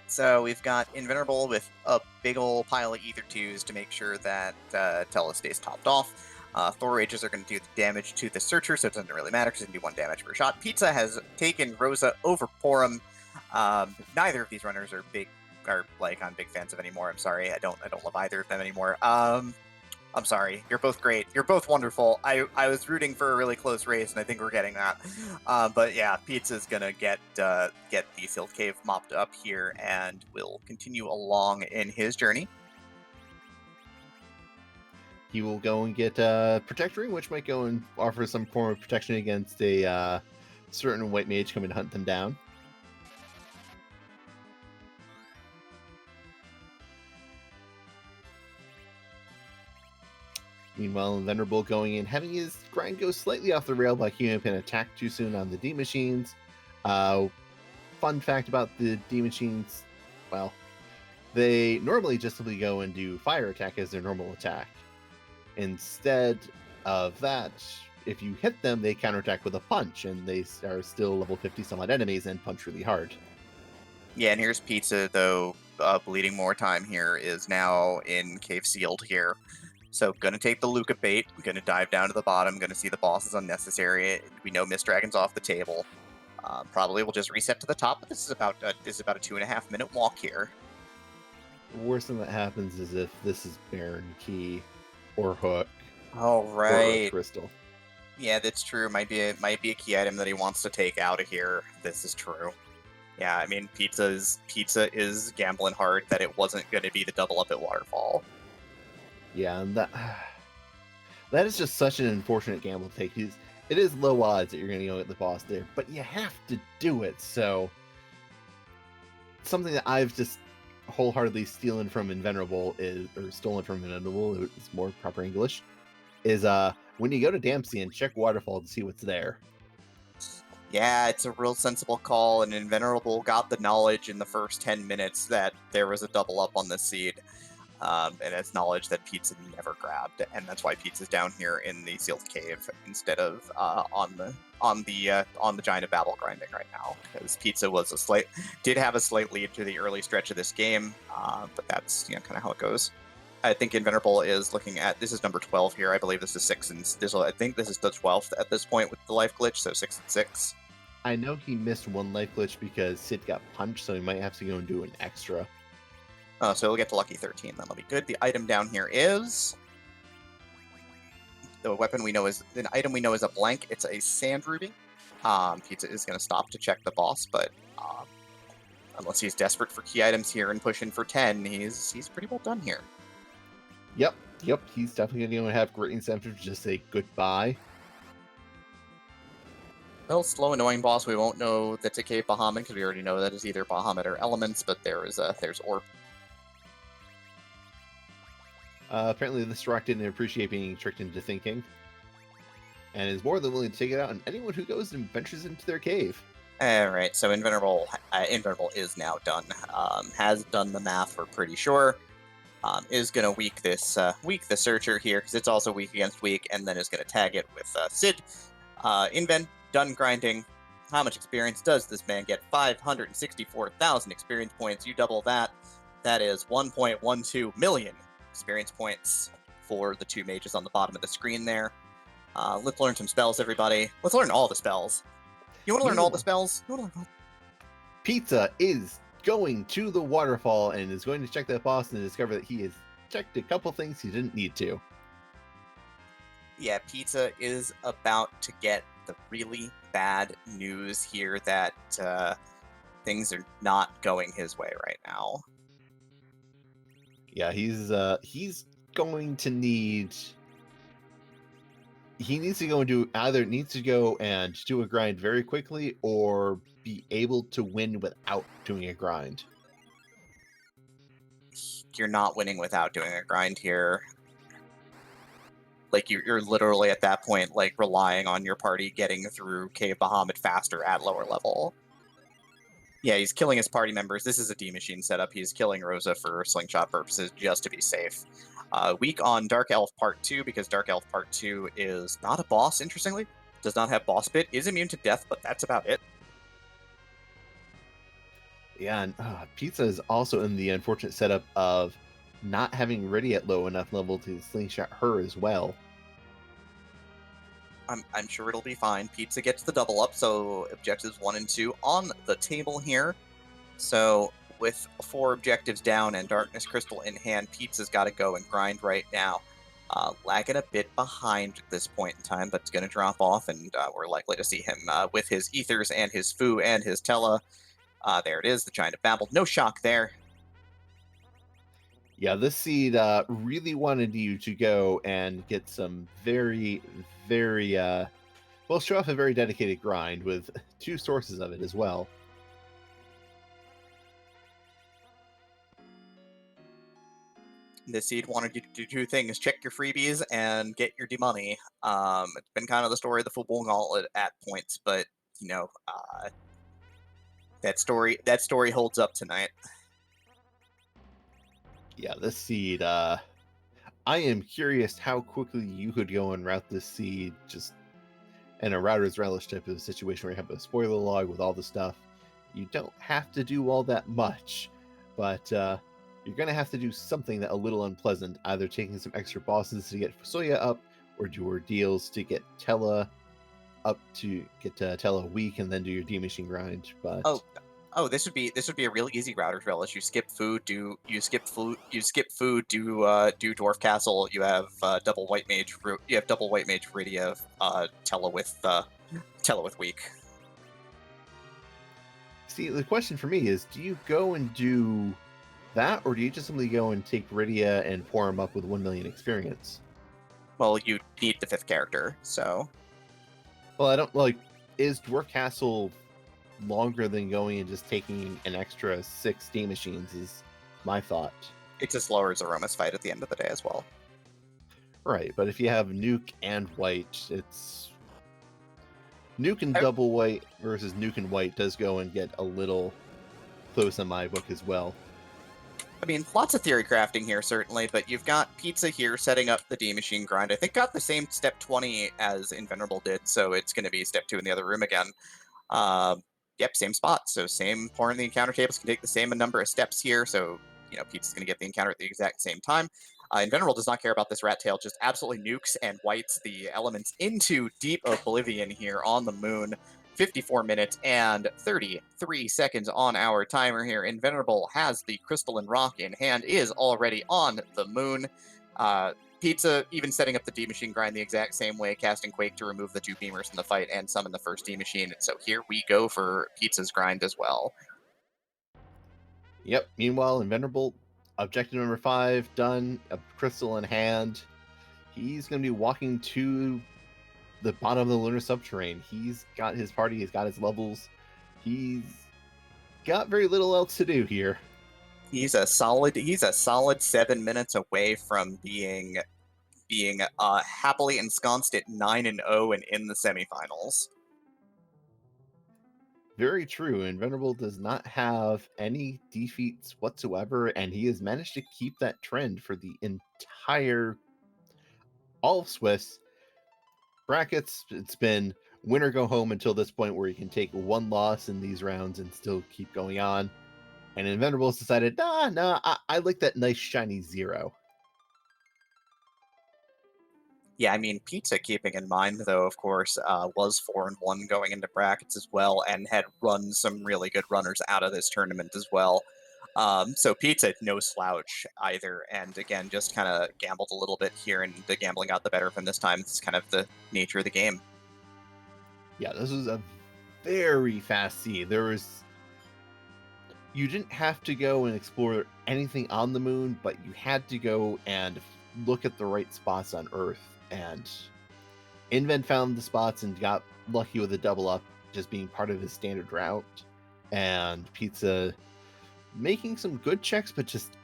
so we've got Invenerable with a big ol' pile of Ether 2s to make sure that Tella stays topped off. Thor Rages are going to do the damage to the Searcher, so it doesn't really matter because it can do 1 damage per shot. Pizza has taken Rosa over Porum. Neither of these runners are I'm big fans of anymore. I'm sorry, I don't love either of them anymore. I'm sorry. You're both great. You're both wonderful. I was rooting for a really close race, and I think we're getting that. But yeah, Pizza's gonna get the Sealed Cave mopped up here, and will continue along in his journey. He will go and get Protect Ring, which might go and offer some form of protection against a certain White Mage coming to hunt them down. Meanwhile, Invenerable going in, having his grind go slightly off the rail by queuing up an attack too soon on the D-Machines. Uh, Fun fact about the D machines, well, they normally just simply go and do fire attack as their normal attack. Instead of that, if you hit them, they counterattack with a punch, and they are still level 50 some odd enemies and punch really hard. Yeah, and here's Pizza, though, bleeding more time here, is now in Cave Sealed here. So, gonna take the Luca bait, gonna dive down to the bottom, gonna see the boss is unnecessary. We know Mist Dragon's off the table. Probably will just reset to the top, but this is about a 2.5 minute walk here. The worst thing that happens is if this is Baron Key or Hook All or right. Crystal. Yeah, that's true. Might be a key item that he wants to take out of here. This is true. Yeah, I mean, Pizza is gambling hard that it wasn't going to be the double up at Waterfall. Yeah, and that is just such an unfortunate gamble to take. It is low odds that you're going to go at the boss there, but you have to do it. So something that I've just wholeheartedly stolen from Invenerable is more proper English, is when you go to Dempsey and check Waterfall to see what's there. Yeah, it's a real sensible call, and Invenerable got the knowledge in the first 10 minutes that there was a double up on the seed. And it's knowledge that Pizza never grabbed, and that's why Pizza's down here in the sealed cave instead of on the giant of Babel grinding right now, because Pizza did have a slight lead to the early stretch of this game, but that's kind of how it goes. I think Invenerable is looking at, this is number 12 here. I believe this is 6 and I think this is the 12th at this point with the life glitch, so 6 and 6. I know he missed one life glitch because Sid got punched, so he might have to go and do an extra. So we'll get to lucky 13, that'll be good. The item down here is the weapon we know is an item we know is a blank. It's a sand ruby. Pizza is going to stop to check the boss, but unless he's desperate for key items here and pushing for 10, he's pretty well done here. Yep, he's definitely going to have great incentive to just say goodbye. Well, slow, annoying boss. We won't know that's a Cave Bahamut because we already know that is either Bahamut or Elements, but there's Orb. Apparently, this rock didn't appreciate being tricked into thinking, and is more than willing to take it out on anyone who goes and ventures into their cave. All right, so Invenerable is now done. Has done the math, we're pretty sure. Is going to weak the Searcher here, because it's also weak against weak, and then is going to tag it with Sid. Inven, done grinding. How much experience does this man get? 564,000 experience points. You double that. That is 1.12 million experience points for the two mages on the bottom of the screen there. Let's learn some spells, everybody. Let's learn all the spells. You want to learn all the spells? Pizza is going to the waterfall and is going to check that boss and discover that he has checked a couple things he didn't need to. Yeah, Pizza is about to get the really bad news here that things are not going his way right now. Yeah, he's going to need. He needs to go and do a grind very quickly, or be able to win without doing a grind. You're not winning without doing a grind here. Like, you're literally at that point, like, relying on your party getting through Cave Bahamut faster at lower level. Yeah, he's killing his party members. This is a D-Machine setup. He's killing Rosa for slingshot purposes just to be safe. Weak on Dark Elf Part 2, because Dark Elf Part 2 is not a boss, interestingly. Does not have boss bit. Is immune to death, but that's about it. Yeah, and Pizza is also in the unfortunate setup of not having Riddy at low enough level to slingshot her as well. I'm sure it'll be fine. Pizza gets the double up, so objectives 1 and 2 on the table here. So with 4 objectives down and Darkness Crystal in hand, Pizza's got to go and grind right now. Lagging a bit behind at this point in time, but it's going to drop off, and we're likely to see him with his Ethers and his Fu and his Tella. There it is, the Giant of Babel. No shock there. Yeah, this seed really wanted you to go and get some very, very, show off a very dedicated grind with 2 sources of it as well. The seed wanted you to do 2 things: check your freebies and get your money. It's been kind of the story of the Fabul Gauntlet at points, but That story holds up tonight. Yeah, this seed, I am curious how quickly you could go and route this seed just in a router's relish type of situation where you have a spoiler log with all the stuff. You don't have to do all that much, but you're going to have to do something that a little unpleasant, either taking some extra bosses to get Soya up, or do ordeals to get Tella up to get Tella weak and then do your D machine grind. But this would be a really easy router's relish. You skip food, do dwarf castle. You have double white mage. You have double white mage Rydia. Tella with weak. see, the question for me is, do you go and do that, or do you just simply go and take Rydia and pour him up with 1 million experience? Well, you need the 5th character, so. Well, I don't like. Is Dwarf Castle longer than going and just taking an extra 6 D machines? Is my thought. It's a slower Zeromus fight at the end of the day as well. Right, but if you have Nuke and White, it's Nuke and double White versus Nuke and White does go and get a little close in my book as well. I mean, lots of theory crafting here, certainly, but you've got Pizza here setting up the D machine grind. I think got the same step 20 as Invenerable did, so it's going to be step 2 in the other room again. Yep, same spot. So same pouring the encounter tables can take the same number of steps here. So, you know, Pizza's going to get the encounter at the exact same time. Invenerable does not care about this rat tail, just absolutely nukes and whites the elements into deep oblivion here on the moon. 54 minutes and 33 seconds on our timer here. Invenerable has the crystalline rock in hand, is already on the moon. Pizza even setting up the D machine grind the exact same way, casting Quake to remove the 2 beamers from the fight and summon the first D machine. So here we go for Pizza's grind as well. Yep. Meanwhile, Invenerable, objective number 5 done, a crystal in hand. He's going to be walking to the bottom of the lunar subterrane. He's got his party, he's got his levels. He's got very little else to do here. He's a solid 7 minutes away from being happily ensconced at 9-0 and in the semifinals. Very true. Invenerable does not have any defeats whatsoever, and he has managed to keep that trend for the entire all of Swiss brackets. It's been win or go home until this point, where you can take 1 loss in these rounds and still keep going on. And Invenerable has decided, I like that nice shiny 0. Yeah, I mean, Pizza, keeping in mind, though, of course, was 4-1 going into brackets as well, and had run some really good runners out of this tournament as well. So Pizza, no slouch either, and again, just kind of gambled a little bit here, and the gambling got the better of him this time. It's kind of the nature of the game. Yeah, this was a very fast seed. You didn't have to go and explore anything on the moon, but you had to go and look at the right spots on Earth. And Inven found the spots and got lucky with a double up, just being part of his standard route. And Pizza making some good checks, but just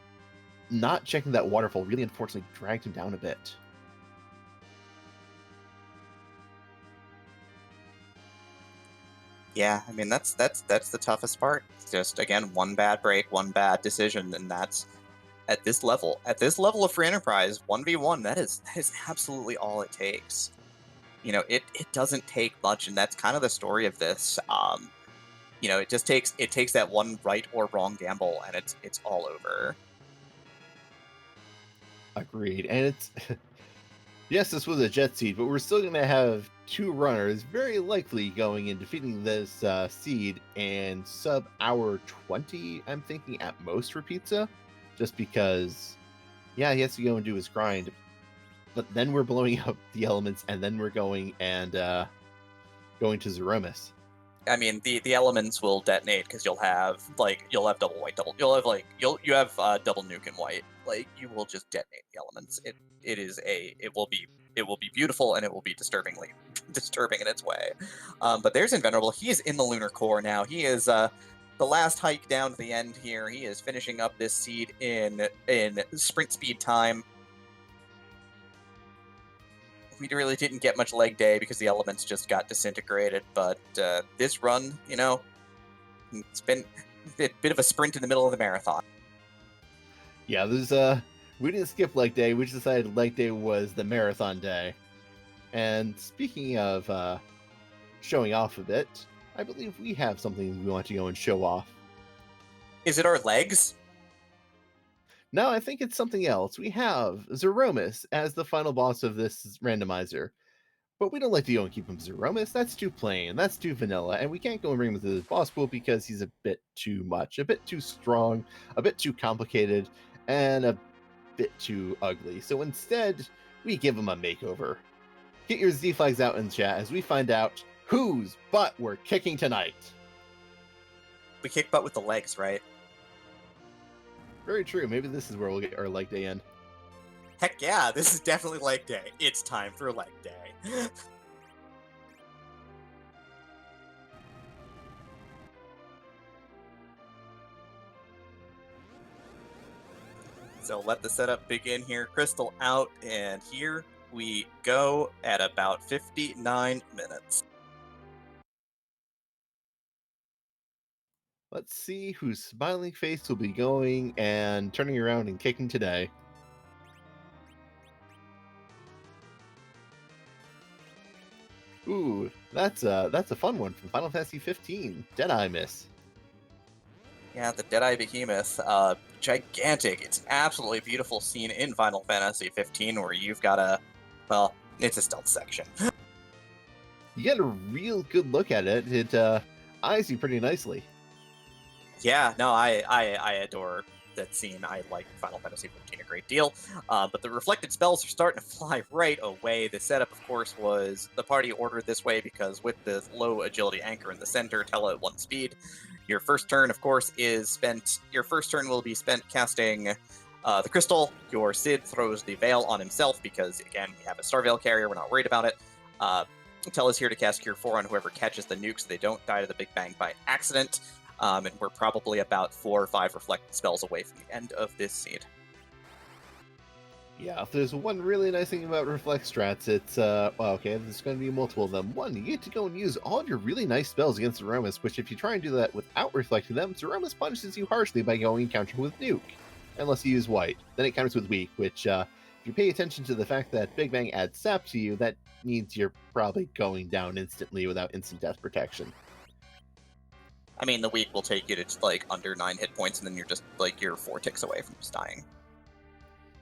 not checking that waterfall really unfortunately dragged him down a bit. Yeah, I mean, that's the toughest part. Just, again, one bad break, one bad decision, and that's at this level of free enterprise, 1v1, that is absolutely all it takes. You know, it doesn't take much, and that's kind of the story of this. You know, it takes that one right or wrong gamble, and it's all over. Agreed. And it's yes, this was a jet seed, but we're still going to have 2 runners very likely going and defeating this seed in sub hour 20, I'm thinking, at most, for Pizza. Just because, yeah, he has to go and do his grind. But then we're blowing up the elements, and then we're going and going to Zeromus. I mean, the elements will detonate because you'll have double white, you'll have double nuke and white. Like, you will just detonate the elements. It will be beautiful, and it will be disturbing in its way. But there's Invenerable. He is in the lunar core now. He is the last hike down to the end here. He is finishing up this seed in sprint speed time. We really didn't get much leg day because the elements just got disintegrated, but this run, you know, It's been a bit of a sprint in the middle of the marathon. Yeah, we didn't skip leg day. We just decided leg day was the marathon day. And speaking of showing off a bit, I believe we have something we want to go and show off. Is it our legs? No, I think it's something else. We have Zeromus as the final boss of this randomizer. But we don't like to go and keep him Zeromus. That's too plain. That's too vanilla. And we can't go and bring him to the boss pool because he's a bit too much, a bit too strong, a bit too complicated, and a bit too ugly. So instead, we give him a makeover. Get your Z flags out in chat as we find out whose butt we're kicking tonight. We kick butt with the legs, right? Very true. Maybe this is where we'll get our leg day in. Heck yeah, this is definitely leg day. It's time for leg day. So let the setup begin here. Crystal out, and here we go at about 59 minutes. Let's see whose smiling face will be going and turning around and kicking today. Ooh, that's a fun one from Final Fantasy 15. Deadeye Miss. Yeah, the Deadeye Behemoth, gigantic. It's an absolutely beautiful scene in Final Fantasy 15 where you've got well, it's a stealth section. You get a real good look at it. It eyes you pretty nicely. Yeah, no, I adore that scene. I like Final Fantasy 15 a great deal. But the reflected spells are starting to fly right away. The setup, of course, was the party ordered this way because with the low agility anchor in the center, Tella at 1 speed. Your first turn, of course, is spent. Your first turn will be spent casting the crystal. Your Cid throws the veil on himself because, again, we have a Star Veil carrier. We're not worried about it. Tella's here to cast Cure 4 on whoever catches the nuke so they don't die to the Big Bang by accident. And we're probably about 4 or 5 reflected spells away from the end of this seed. Yeah, if there's one really nice thing about reflect strats, it's well, okay, there's going to be multiple of them. One, you get to go and use all of your really nice spells against Zeromus, which if you try and do that without reflecting them, Zeromus punishes you harshly by going and countering with Nuke. Unless you use white. Then it counters with weak, which if you pay attention to the fact that Big Bang adds sap to you, that means you're probably going down instantly without instant death protection. I mean, the weak will take you to like under 9 hit points, and then you're just like you're 4 ticks away from just dying.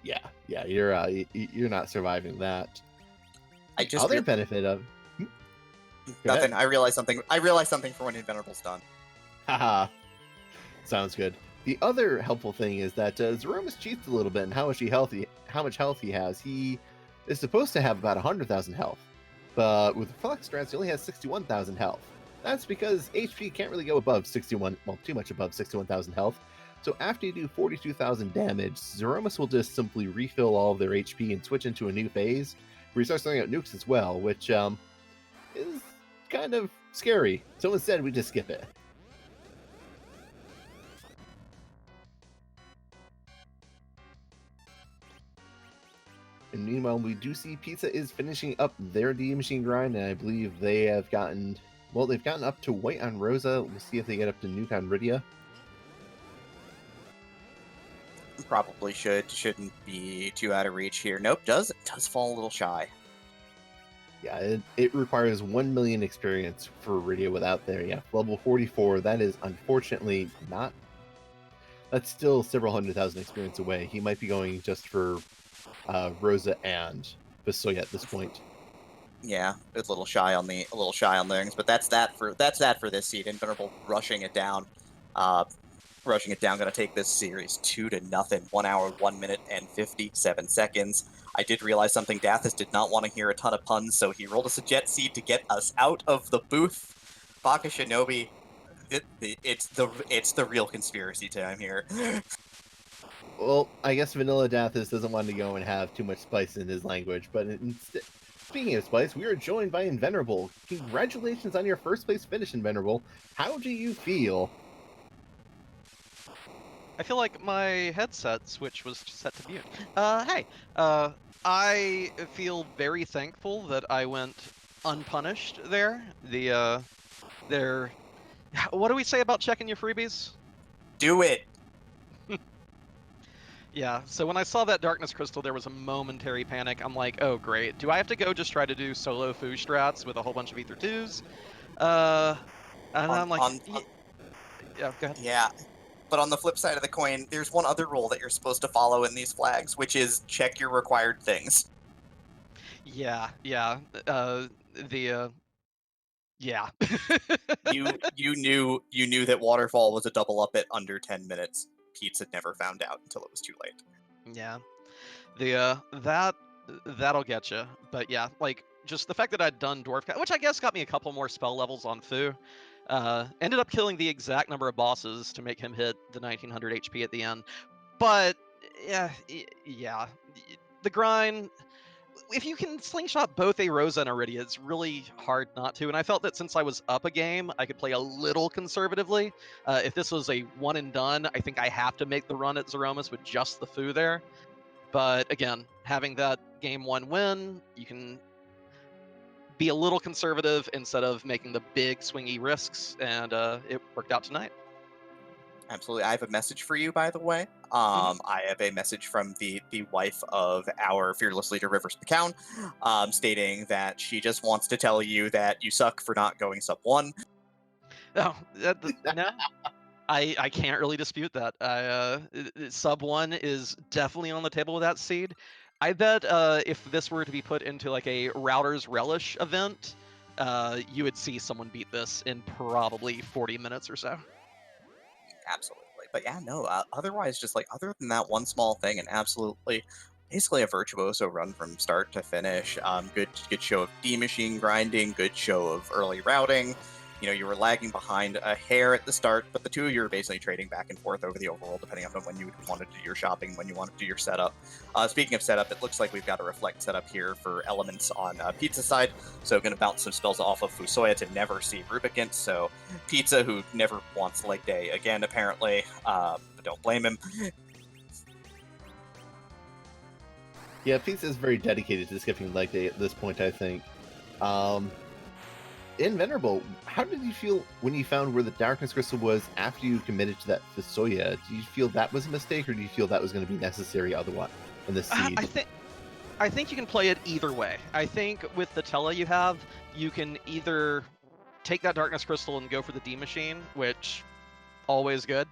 Yeah, you're not surviving that. I just other benefit of nothing. I realized something. I realized something for when Invenerable's done. Haha, sounds good. The other helpful thing is that Zeromus cheats a little bit in how much health he has. He is supposed to have about 100,000 health, but with Reflex strats, he only has 61,000 health. That's because HP can't really go above 61, well, too much above 61,000 health. So after you do 42,000 damage, Zeromus will just simply refill all of their HP and switch into a new phase, where he starts throwing out nukes as well, which is kind of scary. So instead, we just skip it. And meanwhile, we do see Pizza is finishing up their D machine grind, and I believe they have gotten, well, they've gotten up to white on Rosa. We'll see if they get up to nuke on Rydia. Probably shouldn't be too out of reach here. Nope, does fall a little shy. Yeah, it requires 1 million experience for Rydia without there. Yeah, level 44, that is unfortunately not. That's still several 100,000 experience away. He might be going just for Rosa and Visoya at this point. Yeah, it's a little shy on things, but that's that for this seed. Invenerable rushing it down. Going to take this series 2-0, 1 hour, 1 minute, and 57 seconds. I did realize something. Dathis did not want to hear a ton of puns, so he rolled us a jet seed to get us out of the booth. Baka Shinobi, it's the real conspiracy time here. Well, I guess Vanilla Dathis doesn't want to go and have too much spice in his language, but instead, speaking of spice, we are joined by Invenerable. Congratulations on your first place finish, Invenerable. How do you feel? I feel like my headset switch was set to mute. Hey. I feel very thankful that I went unpunished there. There What do we say about checking your freebies? Do it. Yeah, so when I saw that Darkness Crystal, there was a momentary panic. I'm like, oh great, do I have to go just try to do solo foo strats with a whole bunch of Ether 2s? And On, I'm like, on, on yeah, go ahead. yeah. But on the flip side of the coin, there's one other rule that you're supposed to follow in these flags, which is check your required things. Yeah, the yeah. You knew that waterfall was a double up at under 10 minutes. Pete's had never found out until it was too late. Yeah, the that'll get you. But yeah, like just the fact that I'd done dwarf, which I guess got me a couple more spell levels on Fu, ended up killing the exact number of bosses to make him hit the 1900 HP at the end. But yeah, the grind. If you can slingshot both a Rosa and a Iridia, it's really hard not to. And I felt that since I was up a game, I could play a little conservatively. If this was a one and done, I think I have to make the run at Zeromus with just the Fu there. But again, having that game one win, you can be a little conservative instead of making the big swingy risks, and it worked out tonight. Absolutely. I have a message for you, by the way. I have a message from the wife of our fearless leader, Rivers McCown, stating that she just wants to tell you that you suck for not going sub 1. Oh, no, I can't really dispute that. Sub 1 is definitely on the table with that seed. I bet if this were to be put into like a Router's Relish event, you would see someone beat this in probably 40 minutes or so. Absolutely. But yeah, no, otherwise, just like other than that one small thing, and absolutely basically a virtuoso run from start to finish. Good show of D machine grinding, good show of early routing. You know, you were lagging behind a hair at the start, but the two of you were basically trading back and forth over the overall, depending on when you wanted to do your shopping, when you wanted to do your setup. Speaking of setup, it looks like we've got a reflect setup here for elements on Pizza side. So going to bounce some spells off of Fusoya to never see Rubicant. So Pizza, who never wants leg day again, apparently, but don't blame him. Yeah, Pizza is very dedicated to skipping leg day at this point, I think. Invenerable, how did you feel when you found where the Darkness Crystal was after you committed to that Fusoya? Do you feel that was a mistake, or do you feel that was going to be necessary otherwise in this seed? I think you can play it either way. I think with the Tele you have, you can either take that Darkness Crystal and go for the D Machine, which always good.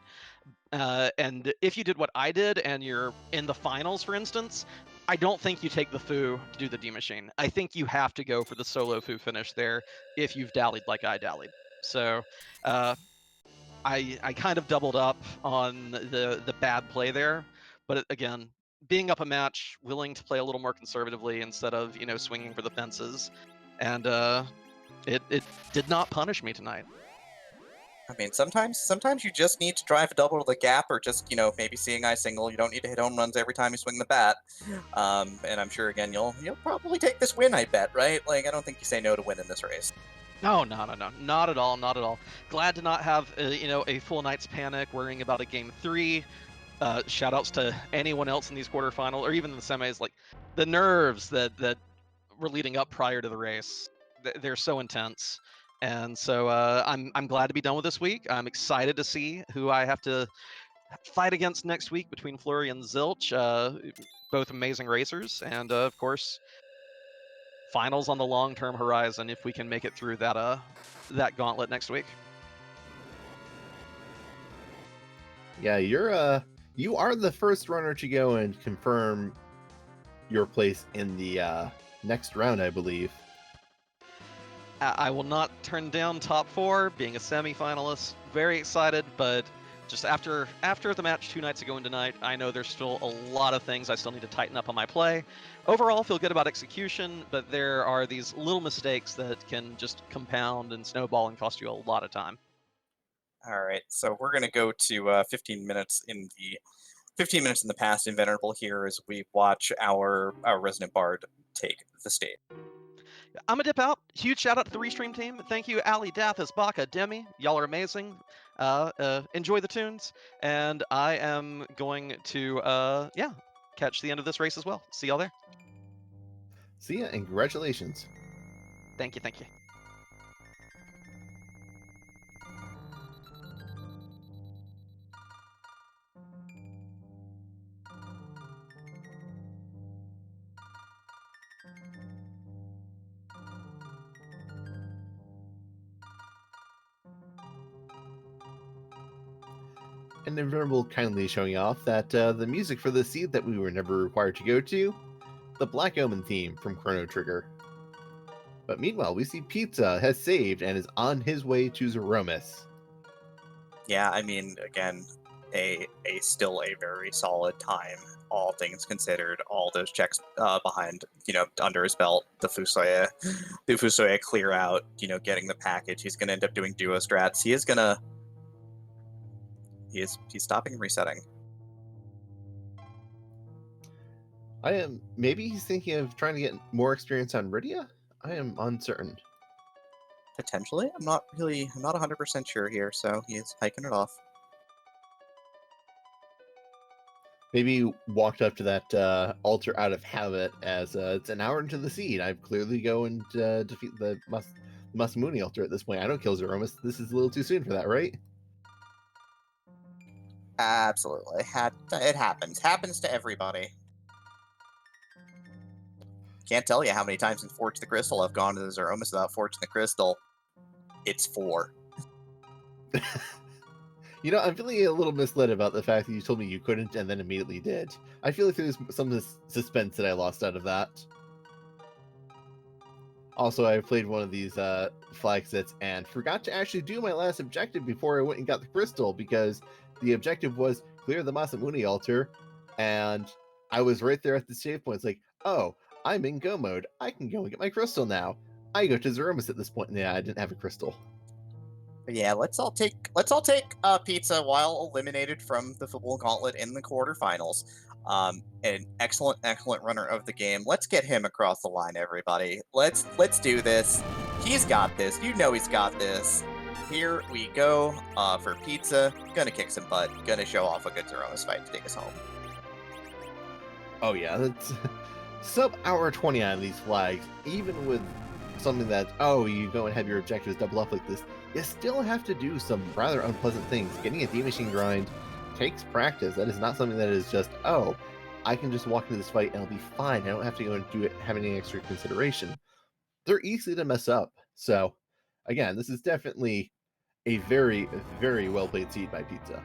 And if you did what I did and you're in the finals, for instance, I don't think you take the Fu to do the D Machine. I think you have to go for the solo Fu finish there if you've dallied like I dallied. So I kind of doubled up on the bad play there. But again, being up a match, willing to play a little more conservatively instead of, swinging for the fences. And it did not punish me tonight. I mean, sometimes you just need to drive a double to the gap, or just maybe seeing eye single. You don't need to hit home runs every time you swing the bat. And I'm sure again you'll probably take this win. I bet, right? Like I don't think you say no to win in this race. No, not at all, not at all. Glad to not have a full night's panic worrying about a game 3. Shout outs to anyone else in these quarterfinals or even in the semis. Like the nerves that were leading up prior to the race, they're so intense. And so I'm glad to be done with this week. I'm excited to see who I have to fight against next week between Flurry and Zilch. Both amazing racers, and of course, finals on the long-term horizon if we can make it through that gauntlet next week. Yeah, you are the first runner to go and confirm your place in the next round, I believe. I will not turn down top 4, being a semi-finalist. Very excited, but just after the match 2 nights ago and tonight, I know there's still a lot of things I still need to tighten up on my play. Overall, feel good about execution, but there are these little mistakes that can just compound and snowball and cost you a lot of time. All right, so we're gonna go to 15 minutes in the past. Invenerable here as we watch our resident bard take the stage. I'm gonna dip out. Huge shout out to the Restream team. Thank you, Ali, Dathis, Baka, Demi. Y'all are amazing. Enjoy the tunes, and I am going to catch the end of this race as well. See y'all there. See ya, and congratulations. Thank you. and Invenerable kindly showing off that the music for the seed that we were never required to go to, the Black Omen theme from Chrono Trigger. But meanwhile, we see Pizza has saved and is on his way to Zeromus. Yeah, I mean, again, a still a very solid time, all things considered. All those checks behind, under his belt, the Fusoya clear out, getting the package. He's gonna end up doing duo strats. He's stopping and resetting. Maybe he's thinking of trying to get more experience on Rydia? I am uncertain. Potentially, I'm not 100% sure here, so he's hiking it off. Maybe he walked up to that altar out of habit, as it's an hour into the seed. I clearly go and defeat the Masamune altar at this point. I don't kill Zeromus. This is a little too soon for that, right? Absolutely. It happens. Happens to everybody. Can't tell you how many times in Forge the Crystal I've gone to the Zeromus without Forging the Crystal. It's 4. I'm feeling a little misled about the fact that you told me you couldn't and then immediately did. I feel like there's some suspense that I lost out of that. Also, I played one of these flag sets and forgot to actually do my last objective before I went and got the crystal, because the objective was clear the Masamune altar, and I was right there at the save point. It's like, oh, I'm in go mode. I can go and get my crystal now. I go to Zeromus at this point. Yeah, I didn't have a crystal. But yeah, let's all take Pizza while eliminated from the Fabul Gauntlet in the quarterfinals. An excellent runner of the game. Let's get him across the line, everybody. Let's do this. He's got this. He's got this. Here we go for Pizza. Gonna kick some butt. Gonna show off a good Zeromus fight to take us home. Oh yeah, that's sub hour 20 on these flags. Even with something that, you go and have your objectives double up like this, you still have to do some rather unpleasant things. Getting a D-Machine grind takes practice. That is not something that is just, I can just walk into this fight and I'll be fine. I don't have to go and do it, have any extra consideration. They're easy to mess up. So, again, this is definitely a very, very well-played seed by Pizza.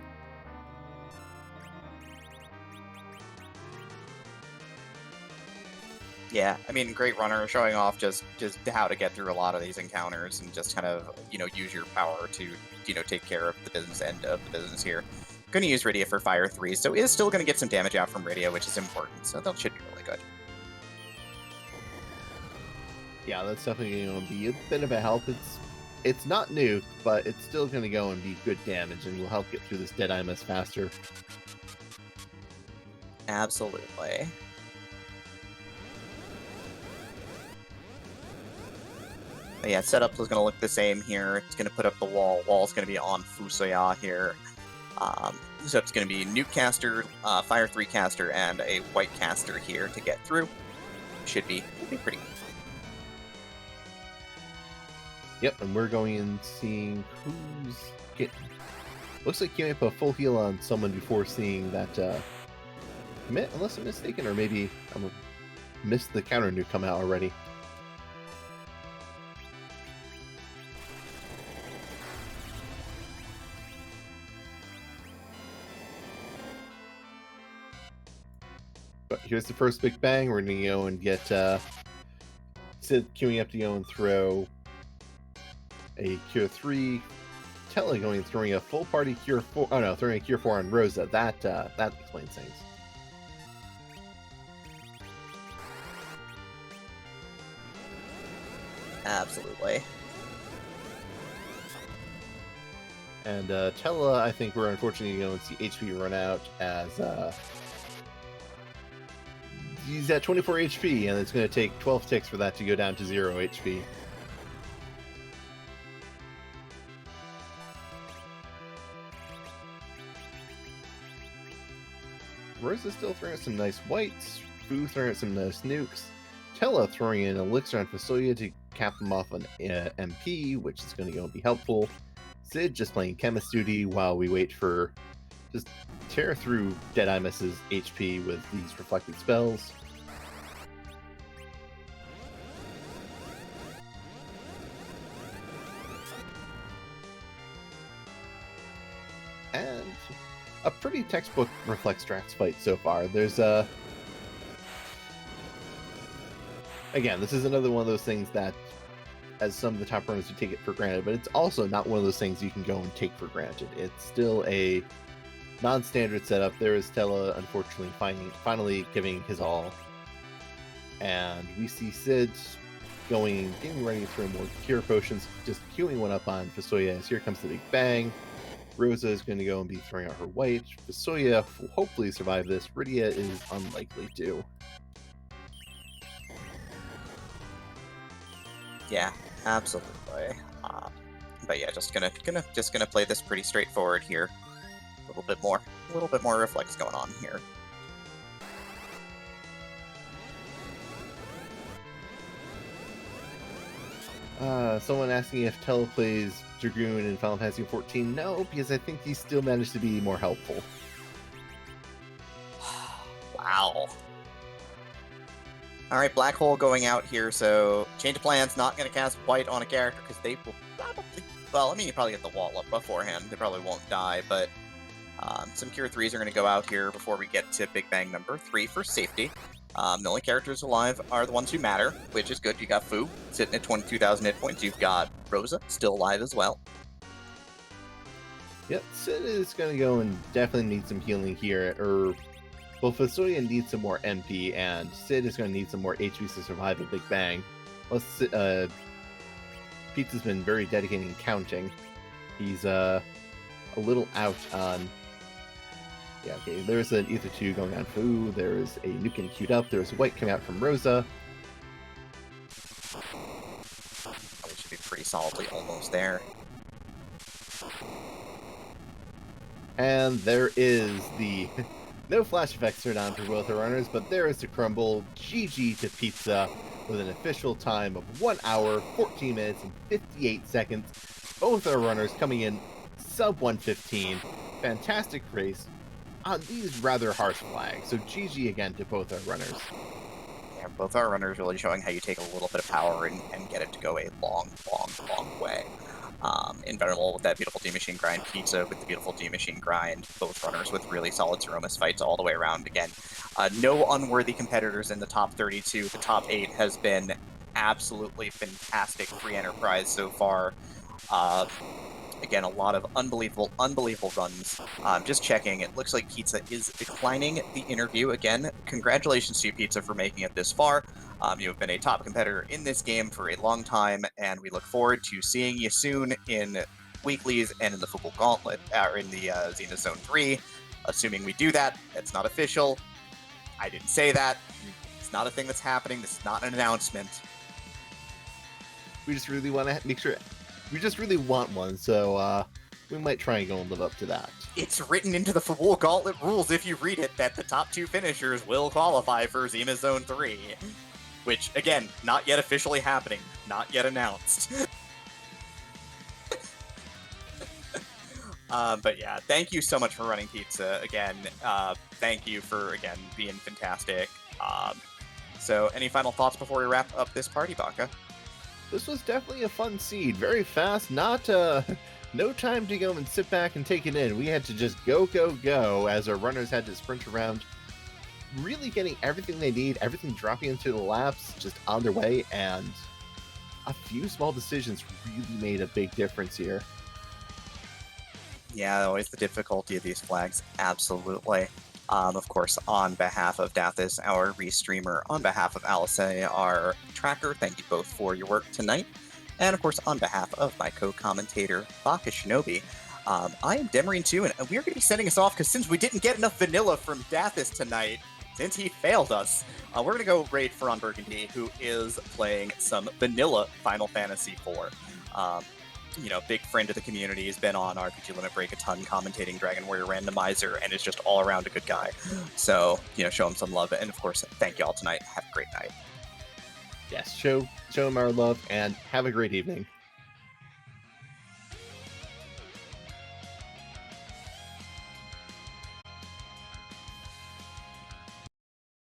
Yeah, I mean, great runner, showing off just how to get through a lot of these encounters and just kind of, use your power to, take care of the business end of the business here. Going to use Rydia for Fire 3, so is still going to get some damage out from Rydia, which is important, so that should be really good. Yeah, that's definitely going to be a bit of a help. It's not nuke, but it's still going to go and be good damage and will help get through this Dead IMS faster. Absolutely. But yeah, setup is going to look the same here. It's going to put up the wall. Wall's going to be on Fusoya here. So it's going to be Nuke Caster, Fire 3 Caster, and a White Caster here to get through. Should be pretty good. Yep, and we're going and seeing who's getting... Looks like you may put a full heal on someone before seeing that commit, unless I'm mistaken, or maybe I missed the counter nuke come out already. But here's the first big bang. We're going to go and get Sid queuing up to go and throw a Cure 3. Tella going and throwing a full party Cure 4. Oh no, throwing a Cure 4 on Rosa. That explains things. Absolutely. And Tella, I think we're unfortunately going to see HP run out, as he's at 24 HP, and it's going to take 12 ticks for that to go down to 0 HP. Rosa's still throwing out some nice whites, Fu throwing out some nice nukes, Tella throwing in Elixir on Fusoya to cap him off on MP, which is going to go and be helpful. Sid just playing Chemist Duty while we wait for just tear through Dead IMS's HP with these reflected spells. And a pretty textbook Reflex Drax fight so far. There's again, this is another one of those things that, as some of the top runners, you take it for granted, but it's also not one of those things you can go and take for granted. It's still a non-standard setup. There is Tella, unfortunately, finally giving his all. And we see Sid getting ready to throw more cure potions, just queuing one up on Fusoya as here comes the Big Bang. Rosa is going to go and be throwing out her white. Fusoya will hopefully survive this. Rydia is unlikely to. Yeah, absolutely. But yeah, just gonna play this pretty straightforward here. A little bit more reflex going on here. Someone asking if Tella plays Dragoon in Final Fantasy XIV. No, because I think he still managed to be more helpful. Wow. Alright, Black Hole going out here, so change of plans, not going to cast white on a character, because they will probably... Well, I mean, you probably get the wall up beforehand, they probably won't die, but some Cure 3s are going to go out here before we get to Big Bang number 3 for safety. The only characters alive are the ones who matter, which is good. You got Fu sitting at 22,000 hit points. You've got Rosa still alive as well. Yep, Sid is going to go and definitely need some healing here. Well, Fusoya needs some more MP, and Sid is going to need some more HP to survive a Big Bang. Plus, Pizza's been very dedicated in counting. He's a little out on... Yeah, okay, there's an Ether 2 going on Fu, there's a Nukin queued up, there's a white coming out from Rosa. Probably should be pretty solidly almost there. And there is the... No flash effects turned on for both our runners, but there is the crumble. GG to Pizza with an official time of 1 hour, 14 minutes, and 58 seconds. Both our runners coming in sub 115. Fantastic race on these rather harsh flags. So GG again to both our runners. Yeah, both our runners really showing how you take a little bit of power and get it to go a long, long, long way. Invenerable with that beautiful D-Machine grind, Pizza with the beautiful D-Machine grind, both runners with really solid Zeromus fights all the way around. Again, no unworthy competitors in the top 32. The top 8 has been absolutely fantastic free enterprise so far. Again, a lot of unbelievable runs. Just checking, it looks like Pizza is declining the interview again. Congratulations to you, Pizza, for making it this far. You have been a top competitor in this game for a long time, and we look forward to seeing you soon in weeklies and in the Fabul Gauntlet, or in the Xena Zone 3. Assuming we do that, that's not official. I didn't say that. It's not a thing that's happening. This is not an announcement. We just really want to make sure... We just really want one, so we might try and go and live up to that. It's written into the Fabul Gauntlet rules, if you read it, that the top 2 finishers will qualify for Xena Zone 3. Which, again, not yet officially happening. Not yet announced. But yeah, thank you so much for running Pizza. Again, thank you for, again, being fantastic. So, any final thoughts before we wrap up this party, Baka? This was definitely a fun seed. Very fast, not no time to go and sit back and take it in. We had to just go as our runners had to sprint around, really getting everything they need, everything dropping into the laps, just on their way, and a few small decisions really made a big difference here. Yeah, always the difficulty of these flags, absolutely. Of course, on behalf of Dathis, our restreamer, on behalf of Alice, our tracker, thank you both for your work tonight. And of course, on behalf of my co-commentator, Baka Shinobi, I am Demarine2, and we're going to be sending us off because since we didn't get enough vanilla from Dathis tonight, since he failed us, we're going to go raid Ferran Burgundy, who is playing some vanilla Final Fantasy IV. You know, big friend of the community, has been on RPG Limit Break a ton, commentating Dragon Warrior Randomizer, and is just all around a good guy. So, you know, show him some love, and of course, thank you all tonight. Have a great night. Yes, show him our love, and have a great evening.